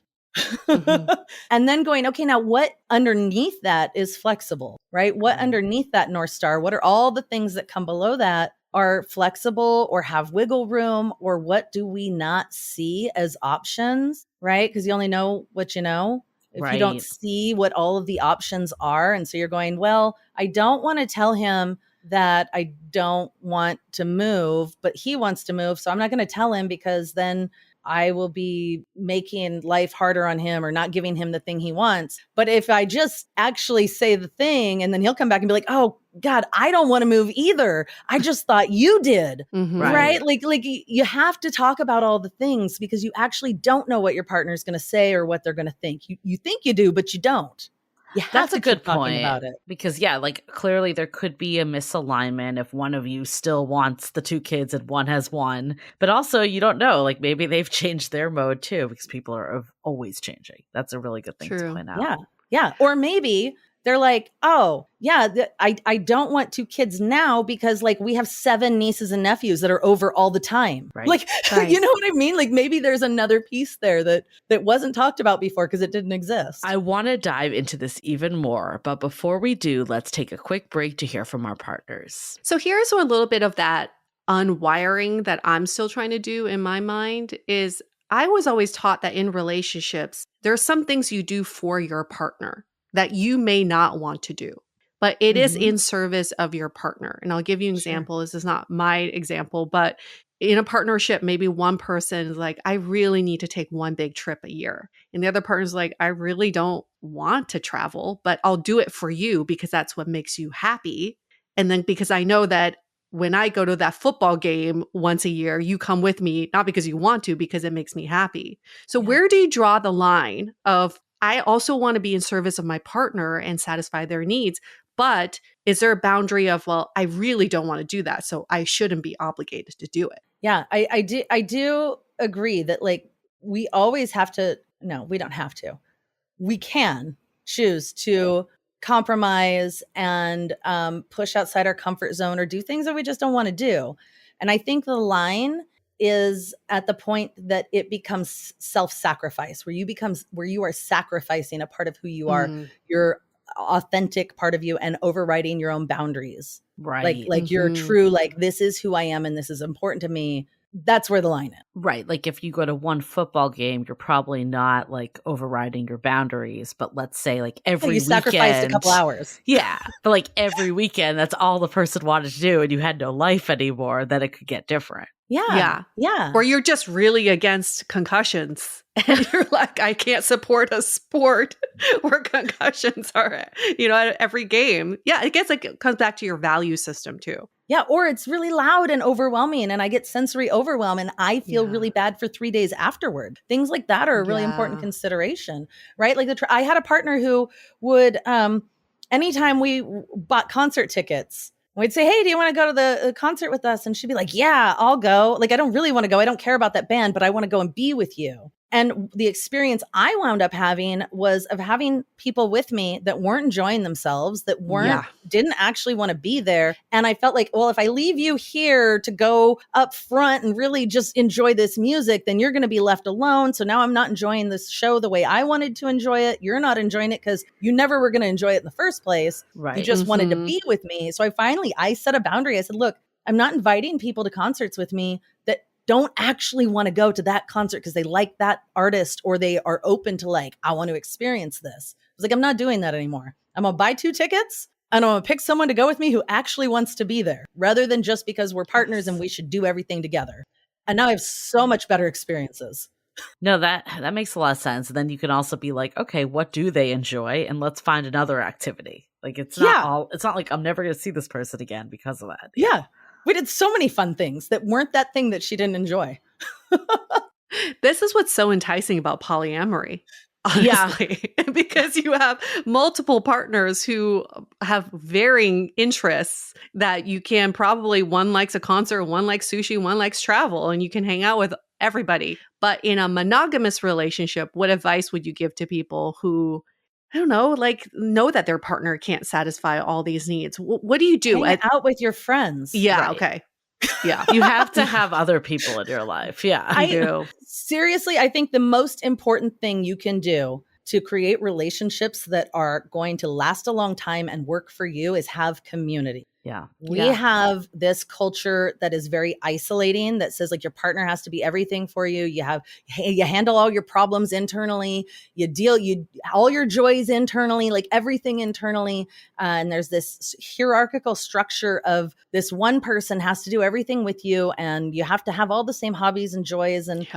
And then going, okay, now what underneath that is flexible, right? What underneath that North Star, what are all the things that come below that are flexible or have wiggle room, or what do we not see as options, right? Because you only know what you know. If you don't see what all of the options are. And so you're going, well, I don't want to tell him that I don't want to move, but he wants to move. So I'm not going to tell him because then I will be making life harder on him or not giving him the thing he wants. But if I just actually say the thing and then he'll come back and be like, oh God, I don't want to move either. I just thought you did. Right. Like you have to talk about all the things because you actually don't know what your partner is going to say or what they're going to think. You think you do, but you don't. That's a good point about it. Because like clearly there could be a misalignment if one of you still wants the 2 kids and one has 1, but also you don't know, like maybe they've changed their mode too because people are always changing. That's a really good thing to point out. Yeah. Or maybe they're like, oh yeah, I don't want 2 kids now because like we have 7 nieces and nephews that are over all the time. Right. Like, you know what I mean? Like maybe there's another piece there that wasn't talked about before because it didn't exist. I want to dive into this even more, but before we do, let's take a quick break to hear from our partners. So here's a little bit of that unwiring that I'm still trying to do in my mind is I was always taught that in relationships, there are some things you do for your partner that you may not want to do, but it is in service of your partner. And I'll give you an example. This is not my example, but in a partnership, maybe one person is like, I really need to take one big trip a year. And the other person's like, I really don't want to travel, but I'll do it for you because that's what makes you happy. And then because I know that when I go to that football game once a year, you come with me, not because you want to, because it makes me happy. So where do you draw the line of, I also want to be in service of my partner and satisfy their needs, but is there a boundary of, well, I really don't want to do that, so I shouldn't be obligated to do it? Yeah, I do agree that like we always have to, no, we don't have to. We can choose to compromise and push outside our comfort zone or do things that we just don't want to do. And I think the line is at the point that it becomes self-sacrifice, where you are sacrificing a part of who you are, your authentic part of you, and overriding your own boundaries. Right. Like you're true, like this is who I am and this is important to me. That's where the line is. Right. Like if you go to one football game, you're probably not like overriding your boundaries. But let's say like every weekend. You sacrificed a couple hours. Yeah. But like every weekend, that's all the person wanted to do and you had no life anymore, then it could get different. Yeah. Or you're just really against concussions. And you're like, I can't support a sport where concussions are, at every game. Yeah, I guess it comes back to your value system too. Yeah, or it's really loud and overwhelming and I get sensory overwhelm and I feel really bad for 3 days afterward. Things like that are a really important consideration, right? Like I had a partner who would, anytime we bought concert tickets, we'd say, hey, do you want to go to the concert with us? And she'd be like, yeah, I'll go. Like, I don't really want to go. I don't care about that band, but I want to go and be with you. And the experience I wound up having was of having people with me that weren't enjoying themselves, that didn't actually want to be there. And I felt like, well, if I leave you here to go up front and really just enjoy this music, then you're going to be left alone. So now I'm not enjoying this show the way I wanted to enjoy it. You're not enjoying it because you never were going to enjoy it in the first place. Right. You just wanted to be with me. So I set a boundary. I said, look, I'm not inviting people to concerts with me that don't actually want to go to that concert because they like that artist or they are open to like, I want to experience this. I was like, I'm not doing that anymore. I'm going to buy 2 tickets and I'm going to pick someone to go with me who actually wants to be there rather than just because we're partners and we should do everything together. And now I have so much better experiences. No, that makes a lot of sense. And then you can also be like, okay, what do they enjoy? And let's find another activity. Like it's not like I'm never going to see this person again because of that. Yeah. We did so many fun things that weren't that thing that she didn't enjoy. This is what's so enticing about polyamory, honestly, because you have multiple partners who have varying interests that you can probably, one likes a concert, one likes sushi, one likes travel, and you can hang out with everybody. But in a monogamous relationship, what advice would you give to people who, I don't know, like know that their partner can't satisfy all these needs? What do you do? Hang out with your friends. Yeah. Right. Okay. Yeah. You have to have other people in your life. Yeah. I do. Seriously, I think the most important thing you can do to create relationships that are going to last a long time and work for you is have community. Yeah. We have this culture that is very isolating that says like your partner has to be everything for you. You handle all your problems internally, you all your joys internally, like everything internally. And there's this hierarchical structure of this one person has to do everything with you. And you have to have all the same hobbies and joys and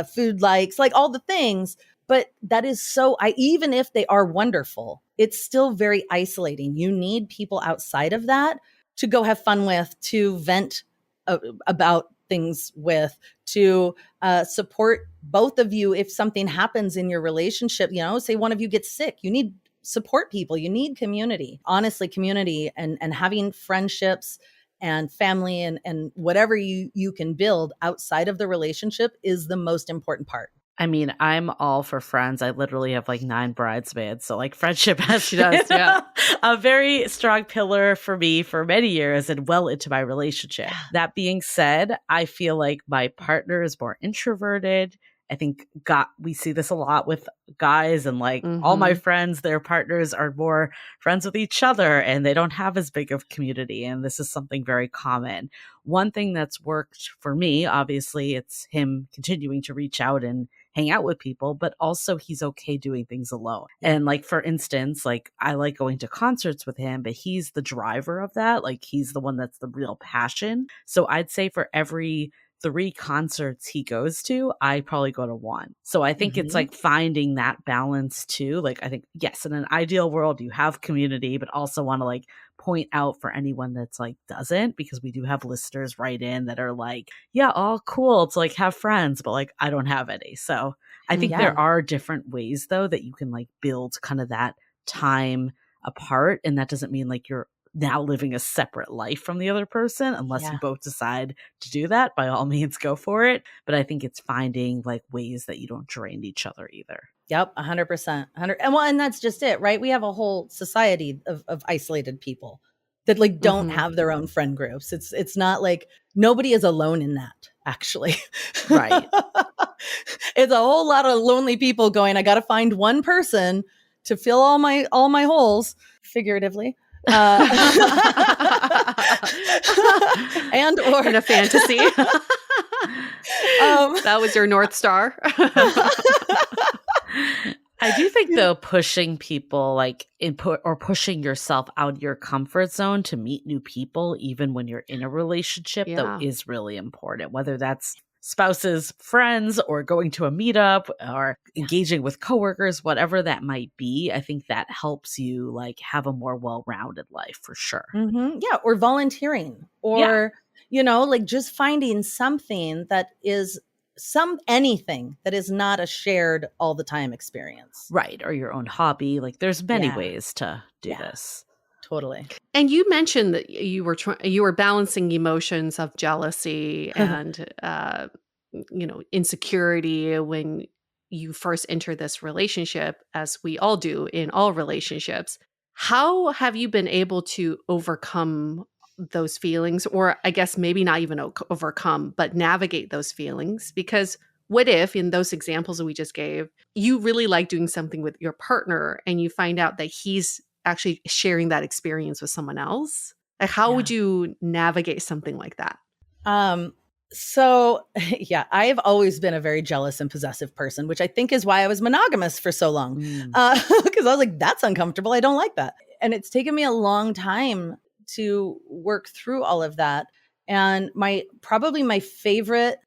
food likes, like all the things. But that is even if they are wonderful, it's still very isolating. You need people outside of that to go have fun with, to vent about things with, to support both of you if something happens in your relationship. You know, say one of you gets sick, you need support people, you need community. Honestly, community and having friendships and family and whatever you can build outside of the relationship is the most important part. I mean, I'm all for friends. I literally have like 9 bridesmaids. So like friendship has been a very strong pillar for me for many years and well into my relationship. That being said, I feel like my partner is more introverted. I think we see this a lot with guys and like all my friends, their partners are more friends with each other and they don't have as big of community. And this is something very common. One thing that's worked for me, obviously, it's him continuing to reach out and hang out with people, but also he's okay doing things alone. And like, for instance, like I like going to concerts with him, but he's the driver of that. Like he's the one that's the real passion. So I'd say for every 3 concerts he goes to, I probably go to 1. So I think it's like finding that balance too. Like I think, yes, in an ideal world, you have community, but also want to like point out for anyone that's like doesn't, because we do have listeners write in that are like, yeah, all cool to like have friends, but like I don't have any. So I think there are different ways though that you can like build kind of that time apart. And that doesn't mean like you're now living a separate life from the other person, unless you both decide to do that. By all means, go for it. But I think it's finding like ways that you don't drain each other either. Yep, 100%. And that's just it, right? We have a whole society of isolated people that like don't have their own friend groups. It's not like nobody is alone in that, actually. Right. It's a whole lot of lonely people going, I got to find one person to fill all my holes, figuratively. And or in a fantasy. That was your North Star. I do think though, pushing people like or pushing yourself out of your comfort zone to meet new people, even when you're in a relationship, though, is really important. Whether that's spouses, friends, or going to a meetup or engaging with coworkers, whatever that might be, I think that helps you like have a more well-rounded life for sure. Yeah. Or volunteering or, you know, like just finding something that is anything that is not a shared all the time experience. Right. Or your own hobby. Like there's many ways to do this. Totally. And you mentioned that you were balancing emotions of jealousy and insecurity when you first enter this relationship, as we all do in all relationships, how have you been able to overcome those feelings? Or I guess maybe not even overcome, but navigate those feelings? Because what if, in those examples that we just gave, you really like doing something with your partner and you find out that he's actually sharing that experience with someone else? Like, how would you navigate something like that? So yeah, I've always been a very jealous and possessive person, which I think is why I was monogamous for so long. Because I was like, that's uncomfortable. I don't like that. And it's taken me a long time to work through all of that. And probably my favorite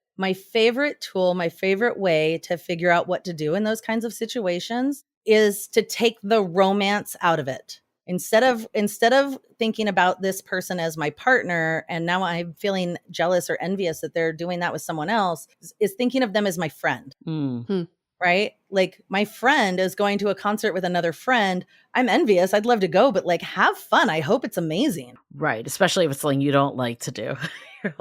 tool, my favorite way to figure out what to do in those kinds of situations is to take the romance out of it. Instead of thinking about this person as my partner, and now I'm feeling jealous or envious that they're doing that with someone else, is thinking of them as my friend. Right? Like, my friend is going to a concert with another friend. I'm envious. I'd love to go, but like, have fun. I hope it's amazing. Right. Especially if it's something you don't like to do.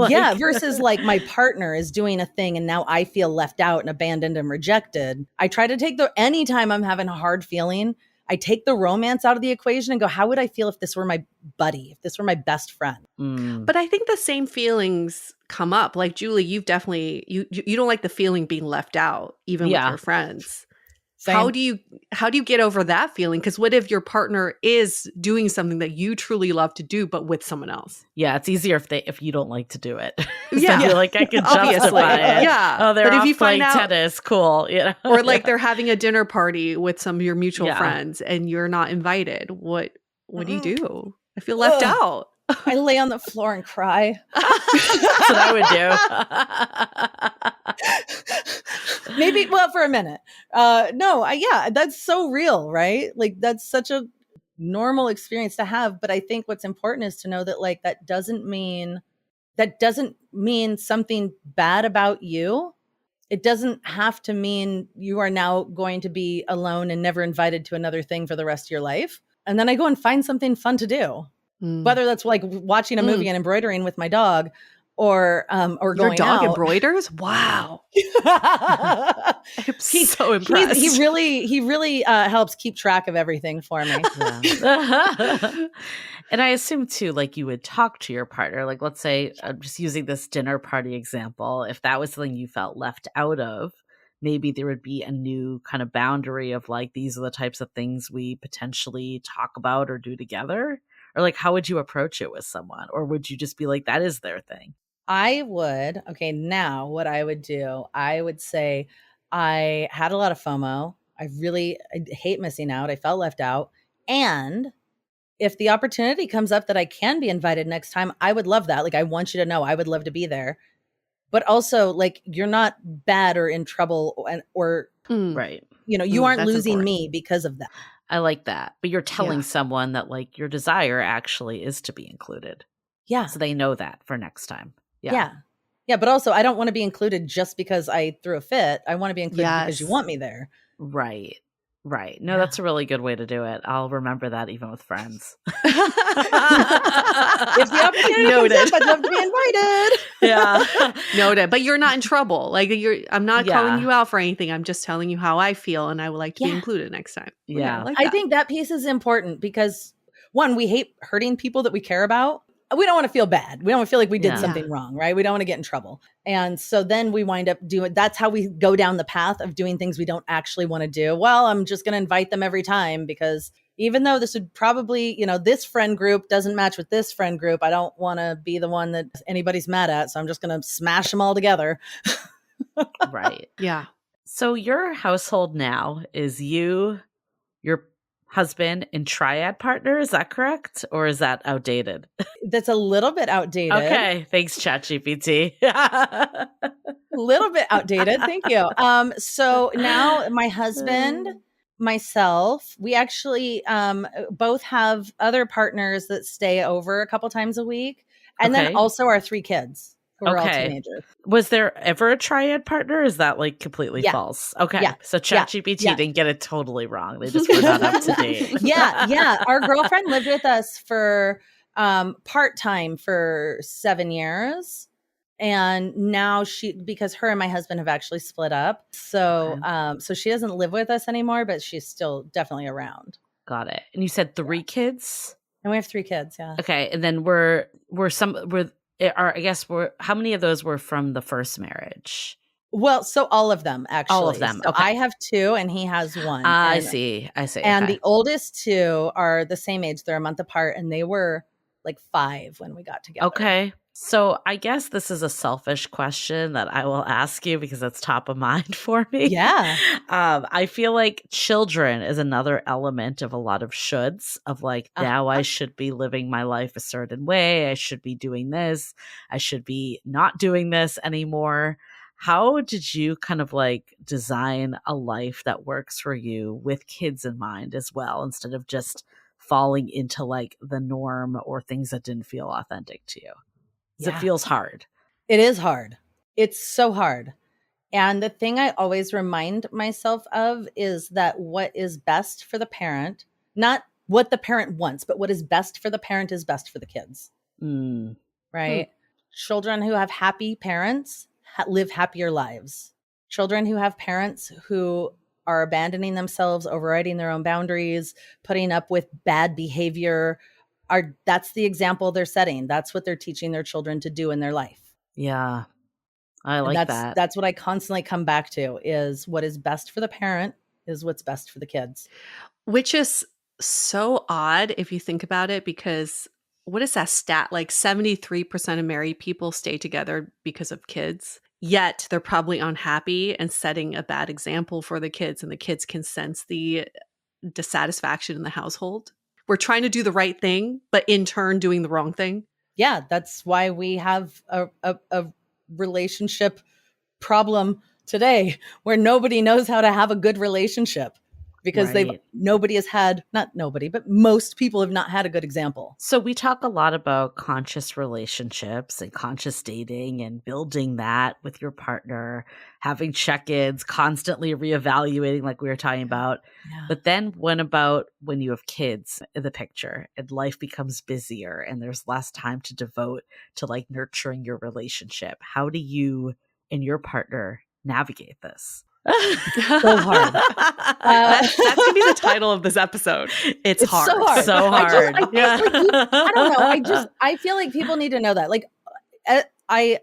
Yeah. Versus like, my partner is doing a thing and now I feel left out and abandoned and rejected. I try to take anytime I'm having a hard feeling, I take the romance out of the equation and go, how would I feel if this were my buddy, if this were my best friend? But I think the same feelings come up. Like, Julie, you've definitely, you don't like the feeling being left out, even with your friends. Same. How do you get over that feeling? Because what if your partner is doing something that you truly love to do, but with someone else? Yeah, it's easier if you don't like to do it. Yeah, so like, I can justify it. Yeah, oh, they're but off if you playing find out, tennis, cool. You know, or like they're having a dinner party with some of your mutual friends, and you're not invited. What do you do? I feel left out. I lay on the floor and cry. That's what I would do. Maybe, well, for a minute. Yeah, that's so real, right? Like, that's such a normal experience to have. But I think what's important is to know that, like, that doesn't mean something bad about you. It doesn't have to mean you are now going to be alone and never invited to another thing for the rest of your life. And then I go and find something fun to do. Whether that's like watching a movie and embroidering with my dog, or going your dog out. embroiders. Wow, I'm so impressed. He really helps keep track of everything for me. Yeah. And I assume too, like, you would talk to your partner. Like, let's say, I'm just using this dinner party example. If that was something you felt left out of, maybe there would be a new kind of boundary of like, these are the types of things we potentially talk about or do together. Or like, how would you approach it with someone? Or would you just be like, that is their thing? Now what I would do, I would say I had a lot of FOMO. I hate missing out. I felt left out. And if the opportunity comes up that I can be invited next time, I would love that. Like, I want you to know I would love to be there. But also, like, you're not bad or in trouble or right. You aren't losing important. Me because of that. I like that. But you're telling someone that, like, your desire actually is to be included. Yeah. So they know that for next time. Yeah. Yeah. But also, I don't want to be included just because I threw a fit. I want to be included because you want me there. Right. Right. No, that's a really good way to do it. I'll remember that even with friends. If the opportunity comes up, I'd love to be invited. Yeah. Noted. But you're not in trouble. Like, I'm not calling you out for anything. I'm just telling you how I feel, and I would like to be included next time. Yeah. I think that piece is important because, one, we hate hurting people that we care about. We don't want to feel bad. We don't want to feel like we did something wrong, right? We don't want to get in trouble. And so then we wind up that's how we go down the path of doing things we don't actually want to do. Well, I'm just going to invite them every time because even though this would probably, this friend group doesn't match with this friend group, I don't want to be the one that anybody's mad at. So I'm just going to smash them all together. Right. Yeah. So your household now is you, your husband, and triad partner. Is that correct? Or is that outdated? That's a little bit outdated. Okay. Thanks, ChatGPT. A little bit outdated. Thank you. So now my husband, myself, we actually both have other partners that stay over a couple times a week. And then also our 3 kids. Who are all teenagers. Was there ever a triad partner? Or is that like completely false? Okay. Yeah. So ChatGPT didn't get it totally wrong. They just were not up to date. Yeah. Our girlfriend lived with us for part-time for 7 years. And now because her and my husband have actually split up. So, Okay. so she doesn't live with us anymore, but she's still definitely around. Got it. And you said 3 kids? And we have 3 kids. Yeah. Okay. And then were I guess how many of those were from the first marriage? Well, so all of them actually. All of them. So Okay. I have 2 and he has 1. I And see. And Okay. the oldest 2 are the same age. They're a month apart, and they were like 5 when we got together. Okay. So I guess this is a selfish question that I will ask you because it's top of mind for me. Yeah. I feel like children is another element of a lot of shoulds of like, now I should be living my life a certain way. I should be doing this. I should be not doing this anymore. How did you kind of like design a life that works for you with kids in mind as well, instead of just falling into like the norm or things that didn't feel authentic to you? 'Cause it feels hard. It is hard. It's so hard. And the thing I always remind myself of is that what is best for the parent, not what the parent wants, but what is best for the parent is best for the kids. Mm. Right? Children who have happy parents live happier lives. Children who have parents who are abandoning themselves, overriding their own boundaries, putting up with bad behavior, that's the example they're setting. That's what they're teaching their children to do in their life. Yeah. I And like that. that's what I constantly come back to, is what is best for the parent is what's best for the kids. Which is so odd if you think about it, because what is that stat? Like 73% of married people stay together because of kids. Yet they're probably unhappy and setting a bad example for the kids, and the kids can sense the dissatisfaction in the household. We're trying to do the right thing, but in turn doing the wrong thing. Yeah, that's why we have a relationship problem today where nobody knows how to have a good relationship, because Right. but most people have not had a good example. So we talk a lot about conscious relationships and conscious dating and building that with your partner, having check-ins, constantly reevaluating like we were talking about. Yeah. But then when you have kids in the picture and life becomes busier and there's less time to devote to like nurturing your relationship, how do you and your partner navigate this? So hard. That's going to be the title of this episode. It's hard. So hard. So hard. I don't know. I feel like people need to know that. Like, I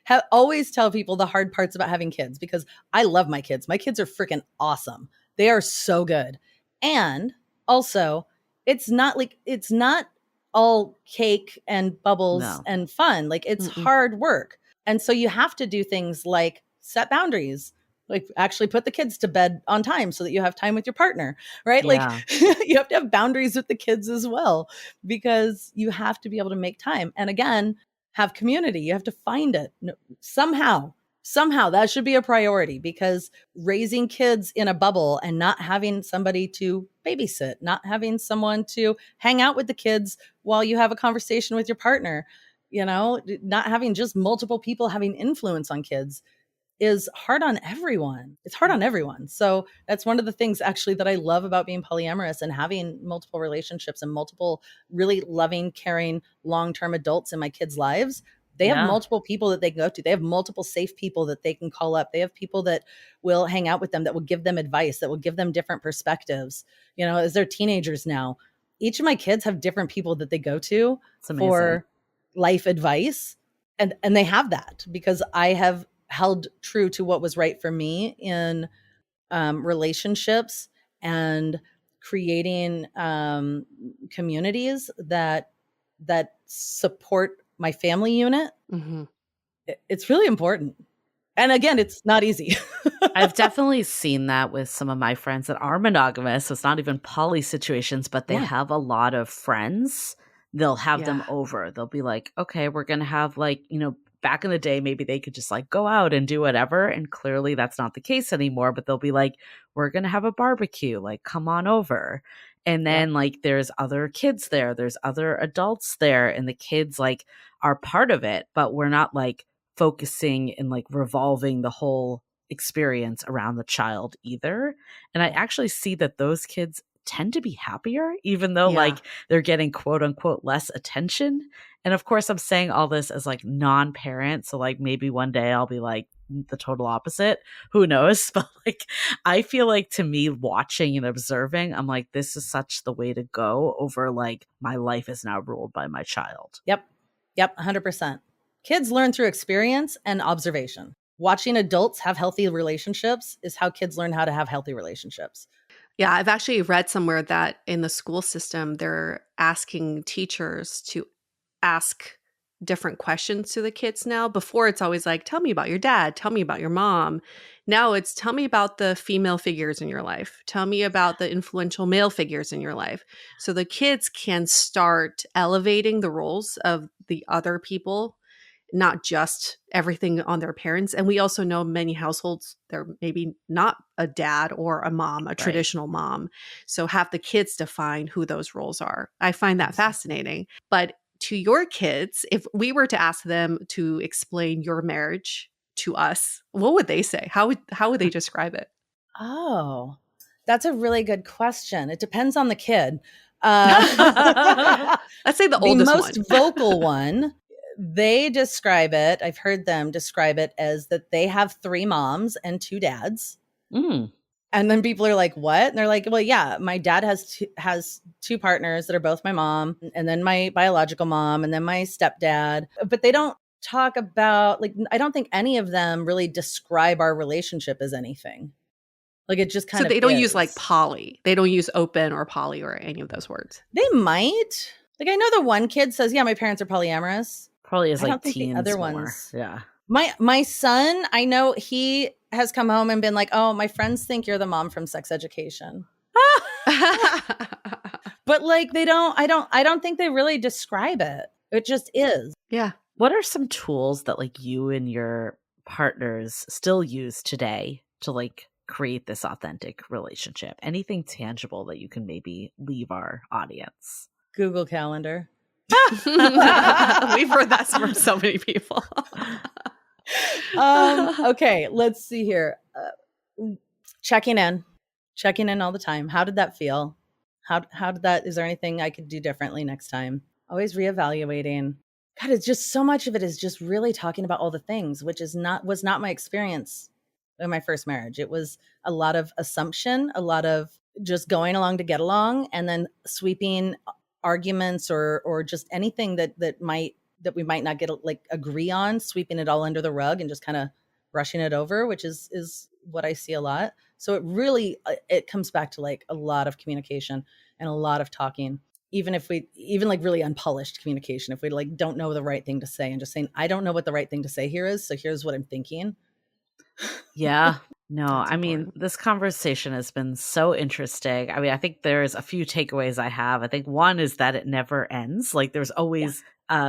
have always tell people the hard parts about having kids, because I love my kids. My kids are freaking awesome. They are so good. And also, it's not all cake and bubbles and fun. Like, it's hard work. And so you have to do things like set boundaries, like actually put the kids to bed on time so that you have time with your partner, right? Yeah. Like you have to have boundaries with the kids as well, because you have to be able to make time. And again, have community. You have to find it somehow. That should be a priority, because raising kids in a bubble and not having somebody to babysit, not having someone to hang out with the kids while you have a conversation with your partner, not having just multiple people having influence on kids is hard on everyone. It's hard on everyone. So that's one of the things actually that I love about being polyamorous and having multiple relationships and multiple really loving, caring, long-term adults in my kids' lives. They have multiple people that they can go to. They have multiple safe people that they can call up. They have people that will hang out with them, that will give them advice, that will give them different perspectives. As they're teenagers now, each of my kids have different people that they go to for life advice. And they have that because I have held true to what was right for me in relationships and creating communities that support my family unit. Mm-hmm. It's really important. And again, it's not easy. I've definitely seen that with some of my friends that are monogamous. So it's not even poly situations, but they have a lot of friends. They'll have them over. They'll be like, okay, we're going to have back in the day, maybe they could just like go out and do whatever. And clearly that's not the case anymore. But they'll be like, we're going to have a barbecue, like come on over. And then like there's other kids there. There's other adults there. And the kids like are part of it. But we're not like focusing and like revolving the whole experience around the child either. And I actually see that those kids tend to be happier, even though Yeah. like they're getting quote unquote less attention. And of course, I'm saying all this as like non-parent. So like maybe one day I'll be like the total opposite. Who knows? But like, I feel like to me, watching and observing, I'm like, this is such the way to go over like my life is now ruled by my child. Yep. 100%. Kids learn through experience and observation. Watching adults have healthy relationships is how kids learn how to have healthy relationships. Yeah, I've actually read somewhere that in the school system, they're asking teachers to ask different questions to the kids now. Before, it's always like, tell me about your dad, tell me about your mom. Now it's tell me about the female figures in your life, tell me about the influential male figures in your life. So the kids can start elevating the roles of the other people, not just everything on their parents. And we also know many households, they're maybe not a dad or a mom, a traditional mom. So have the kids define who those roles are. I find that fascinating. But to your kids, if we were to ask them to explain your marriage to us, what would they say? How would they describe it? Oh, that's a really good question. It depends on the kid. Let's say the oldest most one. vocal one, they describe it, I've heard them describe it as that they have 3 moms and 2 dads. And then people are like, what? And they're like, well, yeah, my dad has two partners that are both my mom, and then my biological mom, and then my stepdad. But they don't talk about, like, I don't think any of them really describe our relationship as anything. Like, it just kind of So they don't is. use like poly. They don't use open or poly or any of those words. They might. Like, I know the one kid says, yeah, my parents are polyamorous. Probably is I like don't think the teens other more. ones. Yeah. My son, I know he has come home and been like, oh, my friends think you're the mom from Sex Education. But like I don't think they really describe it. It just is. Yeah. What are some tools that like you and your partners still use today to like create this authentic relationship? Anything tangible that you can maybe leave our audience? Google Calendar. We've heard that from so many people. Okay, let's see here. Checking in all the time. How did that feel? How did that, is there anything I could do differently next time? Always reevaluating. God, it's just so much of it is just really talking about all the things, which was not my experience in my first marriage. It was a lot of assumption, a lot of just going along to get along, and then sweeping arguments or just anything that we might not get like agree on, sweeping it all under the rug and just kind of brushing it over, which is what I see a lot. So it comes back to like a lot of communication and a lot of talking, even like really unpolished communication. If we like don't know the right thing to say and just saying, I don't know what the right thing to say here is, so here's what I'm thinking. Yeah. No, That's I mean, important. this conversation has been so interesting. I mean, I think there's a few takeaways I have. I think one is that it never ends. Like there's always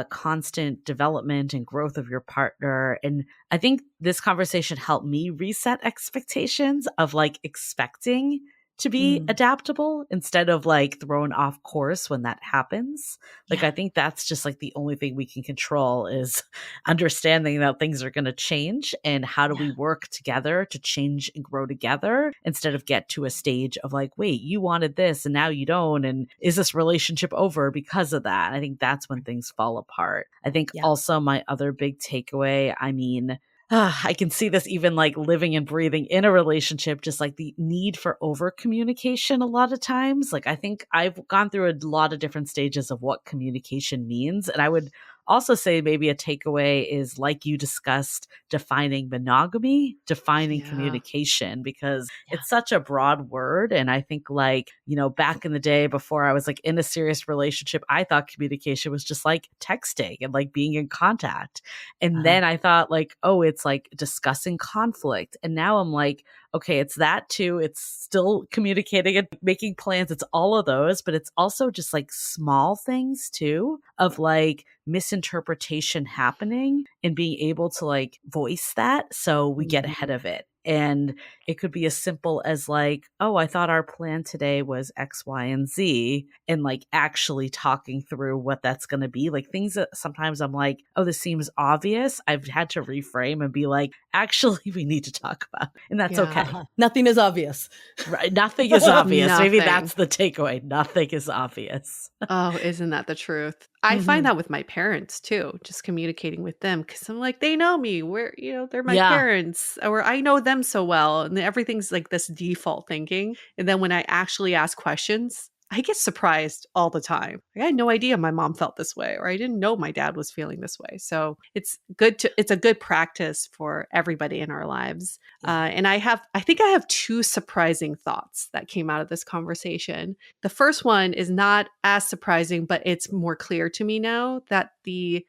constant development and growth of your partner. And I think this conversation helped me reset expectations of like expecting to be adaptable instead of like thrown off course when that happens. Like, I think that's just like the only thing we can control is understanding that things are going to change, and how do we work together to change and grow together instead of get to a stage of like, wait, you wanted this and now you don't. And is this relationship over because of that? I think that's when things fall apart. I think also my other big takeaway, I mean, I can see this even like living and breathing in a relationship, just like the need for over communication a lot of times. Like I think I've gone through a lot of different stages of what communication means. And I would also say maybe a takeaway is, like you discussed, defining monogamy, defining communication, because it's such a broad word. And I think like, you know, back in the day before I was like in a serious relationship, I thought communication was just like texting and like being in contact. And then I thought like, oh, it's like discussing conflict. And now I'm like, okay, it's that too. It's still communicating and making plans. It's all of those, but it's also just like small things too of like misinterpretation happening and being able to like voice that so we get ahead of it And it could be as simple as like, oh, I thought our plan today was X, Y, and Z, and like actually talking through what that's going to be. Like things that sometimes I'm like, oh, this seems obvious. I've had to reframe and be like, actually, we need to talk about it. And that's okay. Nothing is obvious. Right. Nothing is obvious. Maybe Nothing. that's the takeaway. Nothing is obvious. Oh, isn't that the truth? I find that with my parents too, just communicating with them because I'm like, they know me. They're my parents, or I know them so well. And everything's like this default thinking. And then when I actually ask questions, I get surprised all the time. I had no idea my mom felt this way, or I didn't know my dad was feeling this way. So it's a good practice for everybody in our lives. And I think I have two surprising thoughts that came out of this conversation. The first one is not as surprising, but it's more clear to me now that the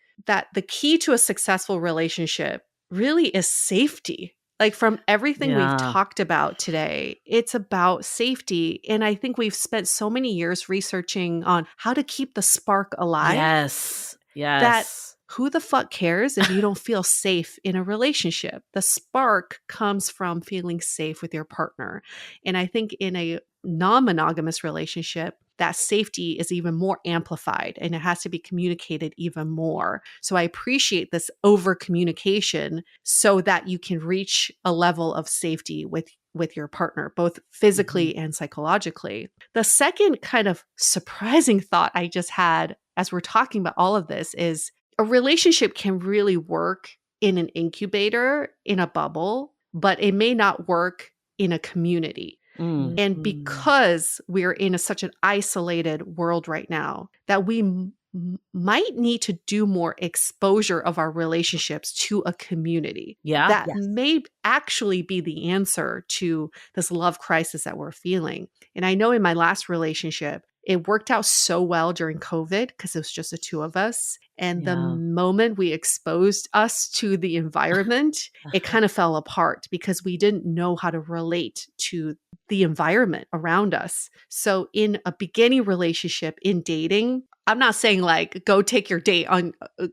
key to a successful relationship really is safety. Like from everything we've talked about today, it's about safety. And I think we've spent so many years researching on how to keep the spark alive. Yes. That who the fuck cares if you don't feel safe in a relationship? The spark comes from feeling safe with your partner. And I think in a non-monogamous relationship, that safety is even more amplified and it has to be communicated even more. So I appreciate this over communication so that you can reach a level of safety with your partner, both physically and psychologically. The second kind of surprising thought I just had as we're talking about all of this is a relationship can really work in an incubator, in a bubble, but it may not work in a community. And because we're in such an isolated world right now, that we might need to do more exposure of our relationships to a community. That may actually be the answer to this love crisis that we're feeling. And I know in my last relationship, it worked out so well during COVID because it was just the two of us. And the moment we exposed us to the environment, it kind of fell apart because we didn't know how to relate to the environment around us. So in a beginning relationship, in dating, I'm not saying like go take your date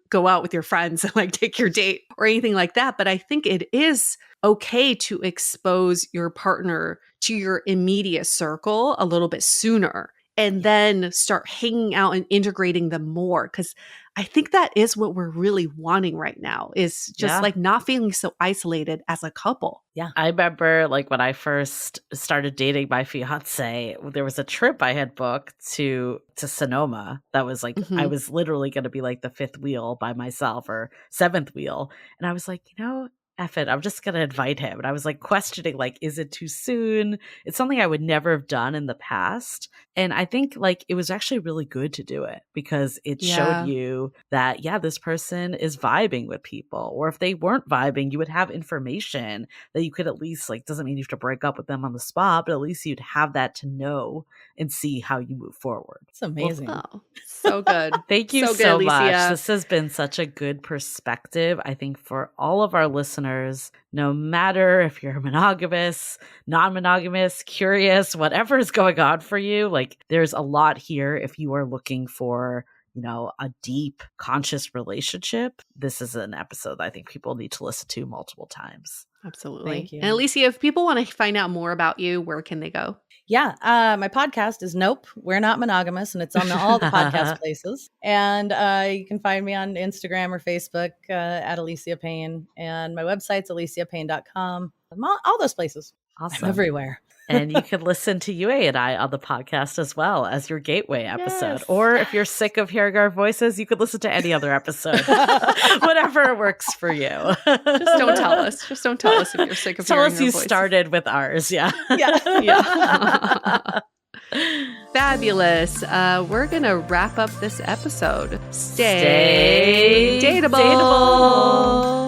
go out with your friends and like take your date or anything like that. But I think it is okay to expose your partner to your immediate circle a little bit sooner. And then start hanging out and integrating them more. Because I think that is what we're really wanting right now is just like not feeling so isolated as a couple. Yeah. I remember like when I first started dating my fiance, there was a trip I had booked to Sonoma that was like, I was literally going to be like the fifth wheel by myself or seventh wheel. And I was like, F it, I'm just going to invite him. And I was like questioning, like, is it too soon? It's something I would never have done in the past. And I think like it was actually really good to do it because it showed you that, this person is vibing with people. Or if they weren't vibing, you would have information that you could at least like, doesn't mean you have to break up with them on the spot, but at least you'd have that to know and see how you move forward. It's amazing. Well, so good. Thank you so much. This has been such a good perspective, I think, for all of our listeners, no matter if you're monogamous, non-monogamous, curious, whatever is going on for you. Like there's a lot here if you are looking for, a deep, conscious relationship. This is an episode that I think people need to listen to multiple times. Absolutely. Thank you. And Ellecia, if people want to find out more about you, where can they go? Yeah. My podcast is Nope, We're Not Monogamous, and it's on all the podcast places. And you can find me on Instagram or Facebook at Ellecia Paine. And my website's ElleciaPaine.com. All those places. Awesome. I'm everywhere. And you can listen to Yue and I on the podcast as well as your gateway episode. Or if you're sick of hearing our voices, you could listen to any other episode. Whatever works for you. Just don't tell us. Just don't tell us if you're sick of hearing our voices. Tell us you started with ours. Yeah. Fabulous. We're going to wrap up this episode. Stay dateable.